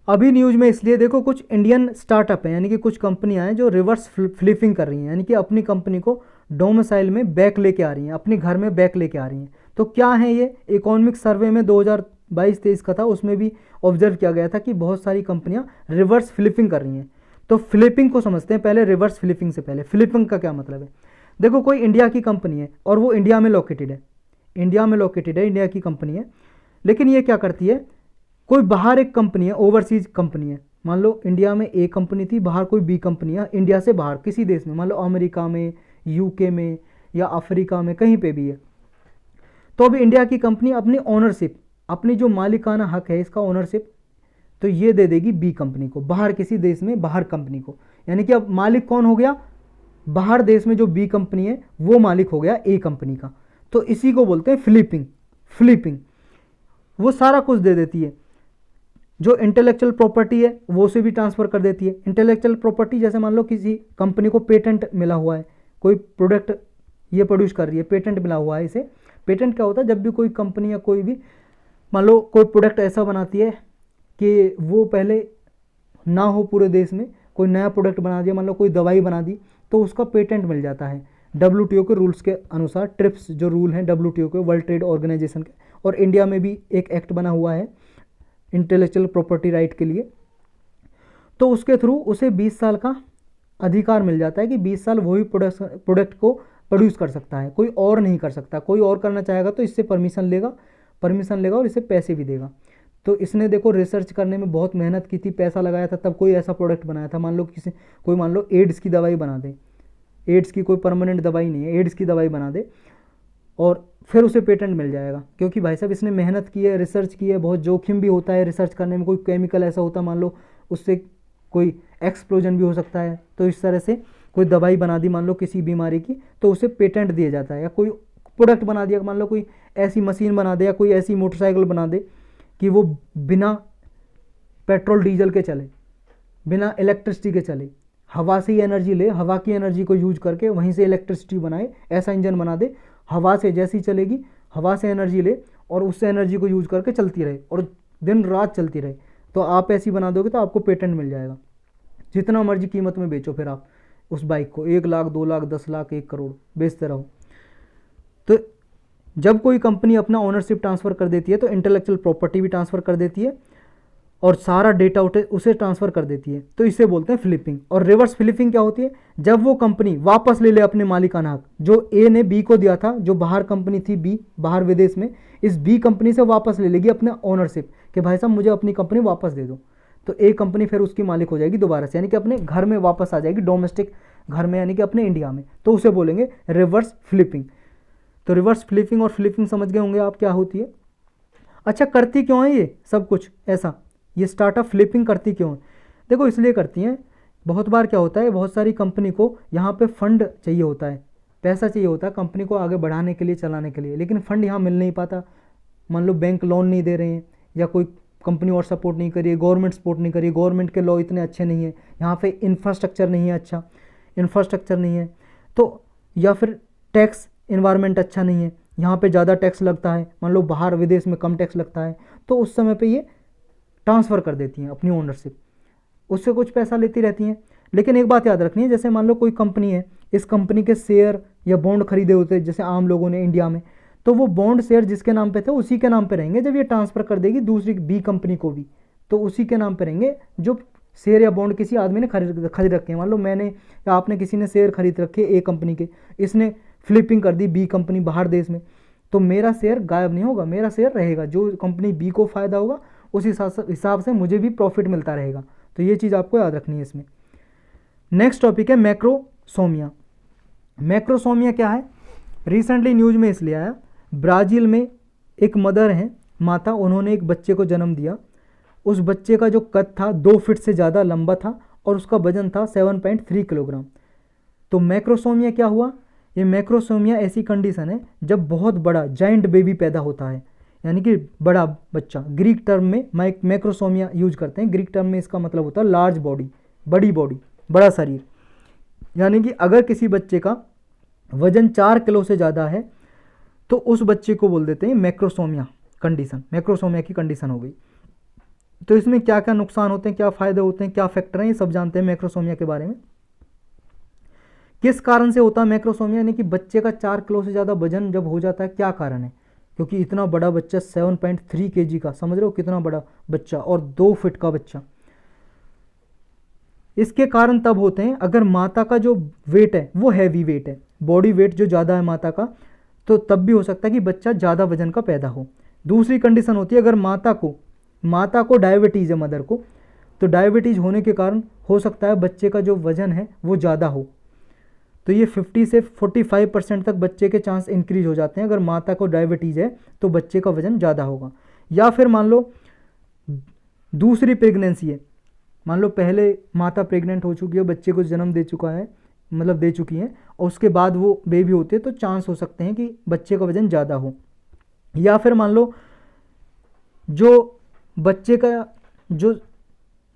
अभी न्यूज में इसलिए देखो, कुछ इंडियन स्टार्टअप हैं, यानी कि कुछ कंपनियां हैं जो रिवर्स फ्लिपिंग कर रही हैं, यानी कि अपनी कंपनी को डोमिसाइल में बैक लेके आ रही हैं, अपने घर में बैक लेके आ रही हैं। तो क्या है ये, इकोनॉमिक सर्वे में 2022-23 का था, उसमें भी ऑब्जर्व किया गया था कि बहुत सारी कंपनियां रिवर्स फ्लिपिंग कर रही हैं। तो फ्लिपिंग को समझते हैं पहले, रिवर्स फ्लिपिंग से पहले। फ्लिपिंग का क्या मतलब है, देखो कोई इंडिया की कंपनी है और वो इंडिया में लोकेटेड है, इंडिया में लोकेटेड है, इंडिया की कंपनी है, लेकिन ये क्या करती है, कोई बाहर एक कंपनी है, ओवरसीज कंपनी है, मान लो इंडिया में ए कंपनी थी, बाहर कोई बी कंपनी है, इंडिया से बाहर किसी देश में, मान लो अमेरिका में, यूके में या अफ्रीका में, कहीं पे भी है। तो अभी इंडिया की कंपनी अपनी ओनरशिप, अपनी जो मालिकाना हक है इसका ओनरशिप, तो ये दे देगी बी कंपनी को, बाहर किसी देश में बाहर कंपनी को, यानी कि अब मालिक कौन हो गया, बाहर देश में जो बी कंपनी है वो मालिक हो गया ए कंपनी का। तो इसी को बोलते हैं फ्लिपिंग। फ्लिपिंग वो सारा कुछ दे देती है, जो इंटेलेक्चुअल प्रॉपर्टी है वो से भी ट्रांसफर कर देती है। इंटेलेक्चुअल प्रॉपर्टी जैसे मान लो किसी कंपनी को पेटेंट मिला हुआ है, कोई प्रोडक्ट ये प्रोड्यूस कर रही है, पेटेंट मिला हुआ है इसे। पेटेंट क्या होता है, जब भी कोई कंपनी या कोई भी मान लो कोई प्रोडक्ट ऐसा बनाती है कि वो पहले ना हो पूरे देश में, कोई नया प्रोडक्ट बना दिया, मान लो कोई दवाई बना दी, तो उसका पेटेंट मिल जाता है WTO के रूल्स के अनुसार। ट्रिप्स जो रूल हैं WTO के, वर्ल्ड ट्रेड ऑर्गेनाइजेशन के, और इंडिया में भी एक एक्ट बना हुआ है इंटेलेक्चुअल प्रॉपर्टी राइट के लिए, तो उसके थ्रू उसे 20 साल का अधिकार मिल जाता है कि 20 साल वही प्रोडक्ट को प्रोड्यूस कर सकता है, कोई और नहीं कर सकता। कोई और करना चाहेगा तो इससे परमिशन लेगा और इससे पैसे भी देगा। तो इसने देखो रिसर्च करने में बहुत मेहनत की थी, पैसा लगाया था, तब कोई ऐसा प्रोडक्ट बनाया था। मान लो कोई मान लो एड्स की दवाई बना दे, एड्स की कोई परमानेंट दवाई नहीं है, एड्स की दवाई बना दे और फिर उसे पेटेंट मिल जाएगा, क्योंकि भाई साहब इसने मेहनत की है, रिसर्च की है। बहुत जोखिम भी होता है रिसर्च करने में, कोई केमिकल ऐसा होता है मान लो उससे कोई एक्सप्लोजन भी हो सकता है। तो इस तरह से कोई दवाई बना दी मान लो किसी बीमारी की, तो उसे पेटेंट दिया जाता है। या कोई प्रोडक्ट बना दिया, मान लो कोई ऐसी मशीन बना दे या कोई ऐसी मोटरसाइकिल बना दे कि वो बिना पेट्रोल डीजल के चले, बिना इलेक्ट्रिसिटी के चले, हवा से ही एनर्जी ले, हवा की एनर्जी को यूज करके वहीं से इलेक्ट्रिसिटी बनाए, ऐसा इंजन बना दे, हवा से जैसी चलेगी, हवा से एनर्जी ले और उससे एनर्जी को यूज करके चलती रहे और दिन रात चलती रहे। तो आप ऐसी बना दोगे तो आपको पेटेंट मिल जाएगा, जितना मर्जी कीमत में बेचो फिर आप उस बाइक को, 1 लाख 2 लाख 10 लाख 1 करोड़ बेचते रहो। तो जब कोई कंपनी अपना ओनरशिप ट्रांसफ़र कर देती है तो इंटेलेक्चुअल प्रॉपर्टी भी ट्रांसफ़र कर देती है और सारा डेटा उसे ट्रांसफ़र कर देती है, तो इसे बोलते हैं फ्लिपिंग। और रिवर्स फ्लिपिंग क्या होती है, जब वो कंपनी वापस ले ले अपने मालिकाना हक, जो ए ने बी को दिया था, जो बाहर कंपनी थी बी, बाहर विदेश में, इस बी कंपनी से वापस ले लेगी अपना ओनरशिप कि भाई साहब मुझे अपनी कंपनी वापस दे दो। तो ए कंपनी फिर उसकी मालिक हो जाएगी दोबारा से, यानी कि अपने घर में वापस आ जाएगी, डोमेस्टिक घर में, यानी कि अपने इंडिया में। तो उसे बोलेंगे रिवर्स फ्लिपिंग। तो रिवर्स फ्लिपिंग और फ्लिपिंग समझ गए होंगे आप क्या होती है। अच्छा, करती क्यों है ये सब कुछ ऐसा, ये स्टार्टअप फ्लिपिंग करती क्यों है? देखो इसलिए करती हैं, बहुत बार क्या होता है, बहुत सारी कंपनी को यहाँ पे फंड चाहिए होता है, पैसा चाहिए होता है कंपनी को आगे बढ़ाने के लिए, चलाने के लिए, लेकिन फंड यहाँ मिल नहीं पाता। मान लो बैंक लोन नहीं दे रहे हैं या कोई कंपनी और सपोर्ट नहीं करिए, गवर्नमेंट सपोर्ट नहीं करिए, गवर्नमेंट के लॉ इतने अच्छे नहीं है, यहाँ पे इंफ्रास्ट्रक्चर नहीं है, अच्छा इंफ्रास्ट्रक्चर नहीं है, तो या फिर टैक्स इन्वायरमेंट अच्छा नहीं है, यहाँ पे ज़्यादा टैक्स लगता है, मान लो बाहर विदेश में कम टैक्स लगता है, तो उस समय पे ये ट्रांसफ़र कर देती हैं अपनी ओनरशिप, उससे कुछ पैसा लेती रहती हैं। लेकिन एक बात याद रखनी है, जैसे मान लो कोई कंपनी है, इस कंपनी के शेयर या बॉन्ड खरीदे होते हैं जैसे आम लोगों ने इंडिया में, तो वो बॉन्ड शेयर जिसके नाम पे थे उसी के नाम पे रहेंगे। जब ये ट्रांसफ़र कर देगी दूसरी बी कंपनी को भी, तो उसी के नाम पे रहेंगे जो शेयर या बॉन्ड किसी आदमी ने खरीद रखे हैं। मान लो मैंने या आपने, किसी ने शेयर खरीद रखे ए कंपनी के, इसने फ्लिपिंग कर दी बी कंपनी बाहर देश में, तो मेरा शेयर गायब नहीं होगा, मेरा शेयर रहेगा। जो कंपनी बी को फ़ायदा होगा उस हिसाब से मुझे भी प्रॉफिट मिलता रहेगा। तो ये चीज़ आपको याद रखनी है इसमें। नेक्स्ट टॉपिक है मैक्रोसोमिया। मैक्रोसोमिया क्या है, रिसेंटली न्यूज में इसलिए आया, ब्राज़ील में एक मदर हैं, माता, उन्होंने एक बच्चे को जन्म दिया उस बच्चे का जो कद था 2 फीट से ज़्यादा लंबा था और उसका वजन था 7.3 किलोग्राम। तो मैक्रोसोमिया क्या हुआ? ये मैक्रोसोमिया ऐसी कंडीशन है जब बहुत बड़ा जाइंट बेबी पैदा होता है, यानी कि बड़ा बच्चा। ग्रीक टर्म में मैक्रोसोमिया यूज करते हैं। ग्रीक टर्म में इसका मतलब होता है लार्ज बॉडी, बड़ी बॉडी, बड़ा शरीर। यानी कि अगर किसी बच्चे का वजन 4 किलो से ज़्यादा है तो उस बच्चे को बोल देते हैं मैक्रोसोमिया कंडीशन, मैक्रोसोमिया की कंडीशन हो गई। तो इसमें क्या क्या नुकसान होते हैं, क्या फ़ायदे होते हैं, क्या फैक्टर हैं, ये सब जानते हैं मैक्रोसोमिया के बारे में। किस कारण से होता है मैक्रोसोमिया, यानी कि बच्चे का 4 किलो से ज़्यादा वजन जब हो जाता है, क्या कारण है? क्योंकि इतना बड़ा बच्चा 7.3 kg का, समझ रहे हो कितना बड़ा बच्चा, और 2 फीट का बच्चा। इसके कारण तब होते हैं अगर माता का जो वेट है वो हैवी वेट है, बॉडी वेट जो ज़्यादा है माता का, तो तब भी हो सकता है कि बच्चा ज़्यादा वजन का पैदा हो। दूसरी कंडीशन होती है अगर माता को डायबिटीज़ है, मदर को, तो डायबिटीज़ होने के कारण हो सकता है बच्चे का जो वजन है वो ज़्यादा हो। तो ये 50 से 45% तक बच्चे के चांस इंक्रीज हो जाते हैं। अगर माता को डायबिटीज़ है तो बच्चे का वजन ज़्यादा होगा। या फिर मान लो दूसरी प्रेगनेंसी है, मान लो पहले माता प्रेग्नेंट हो चुकी है, बच्चे को जन्म दे चुका है, मतलब दे चुकी हैं, और उसके बाद वो बेबी होते हैं, तो चांस हो सकते हैं कि बच्चे का वजन ज़्यादा हो। या फिर मान लो जो बच्चे का जो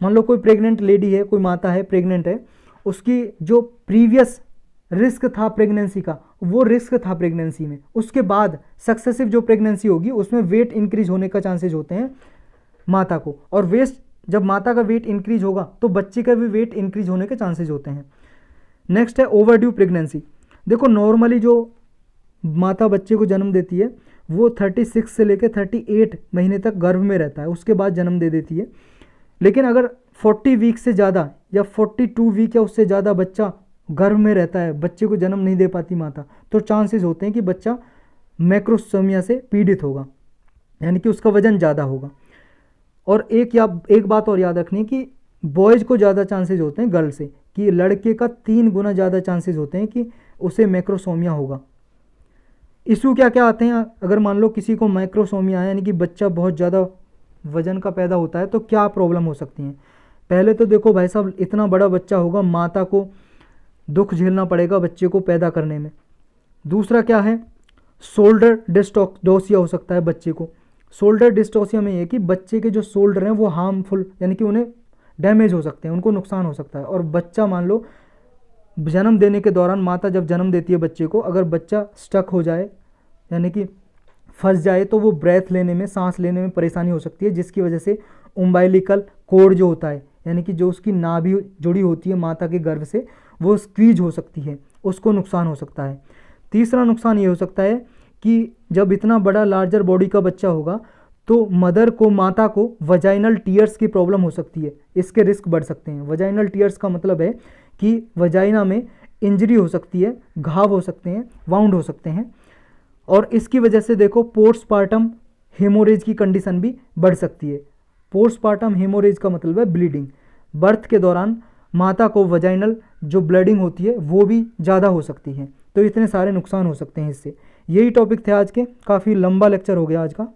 मान लो कोई प्रेग्नेंट लेडी है, कोई माता है प्रेग्नेंट है, उसकी जो प्रीवियस रिस्क था प्रेगनेंसी का, वो रिस्क था प्रेगनेंसी में, उसके बाद सक्सेसिव जो प्रेगनेंसी होगी उसमें वेट इंक्रीज होने का चांसेस होते हैं माता को, और वेस्ट जब माता का वेट इंक्रीज होगा तो बच्चे का भी वेट इंक्रीज होने के चांसेस होते हैं। नेक्स्ट है ओवरड्यू प्रेगनेंसी। देखो नॉर्मली जो माता बच्चे को जन्म देती है वो 36 से लेकर 38 महीने तक गर्भ में रहता है, उसके बाद जन्म दे देती है। लेकिन अगर 40 वीक से ज़्यादा या 42 वीक या उससे ज़्यादा बच्चा गर्भ में रहता है, बच्चे को जन्म नहीं दे पाती माता, तो चांसेस होते हैं कि बच्चा मैक्रोसोमिया से पीड़ित होगा, यानी कि उसका वजन ज़्यादा होगा। और एक बात और याद रखनी कि बॉयज़ को ज़्यादा चांसेस होते हैं गर्ल से, कि लड़के का 3 गुना ज़्यादा चांसेस होते हैं कि उसे मैक्रोसोमिया होगा। इशू क्या क्या आते हैं अगर मान लो किसी को मैक्रोसोमिया है, यानी कि बच्चा बहुत ज़्यादा वजन का पैदा होता है, तो क्या प्रॉब्लम हो सकती हैं? पहले तो देखो भाई साहब, इतना बड़ा बच्चा होगा, माता को दुख झेलना पड़ेगा बच्चे को पैदा करने में। दूसरा क्या है, शोल्डर डिस्टोसिया हो सकता है बच्चे को। शोल्डर डिस्टोसिया में ये कि बच्चे के जो शोल्डर हैं वो हार्मफुल, यानी कि उन्हें डैमेज हो सकते हैं, उनको नुकसान हो सकता है। और बच्चा मान लो जन्म देने के दौरान, माता जब जन्म देती है बच्चे को, अगर बच्चा स्टक हो जाए, यानी कि फंस जाए, तो वो ब्रेथ लेने में, सांस लेने में परेशानी हो सकती है, जिसकी वजह से उम्बाइलिकल कोड जो होता है, यानी कि जो उसकी नाभि जुड़ी होती है माता के गर्भ से, वो स्क्वीज हो सकती है, उसको नुकसान हो सकता है। तीसरा नुकसान ये हो सकता है कि जब इतना बड़ा लार्जर बॉडी का बच्चा होगा तो माता को वजाइनल टीयर्स की प्रॉब्लम हो सकती है, इसके रिस्क बढ़ सकते हैं। वजाइनल टीयर्स का मतलब है कि वजाइना में इंजरी हो सकती है, घाव हो सकते हैं, वाउंड हो सकते हैं, और इसकी वजह से देखो पोस्टपार्टम हेमोरेज की कंडीशन भी बढ़ सकती है। पोस्टपार्टम हेमोरेज का मतलब है ब्लीडिंग। बर्थ के दौरान माता को वजाइनल जो ब्लीडिंग होती है वो भी ज़्यादा हो सकती है। तो इतने सारे नुकसान हो सकते हैं इससे। यही टॉपिक थे आज के, काफ़ी लंबा लेक्चर हो गया आज का।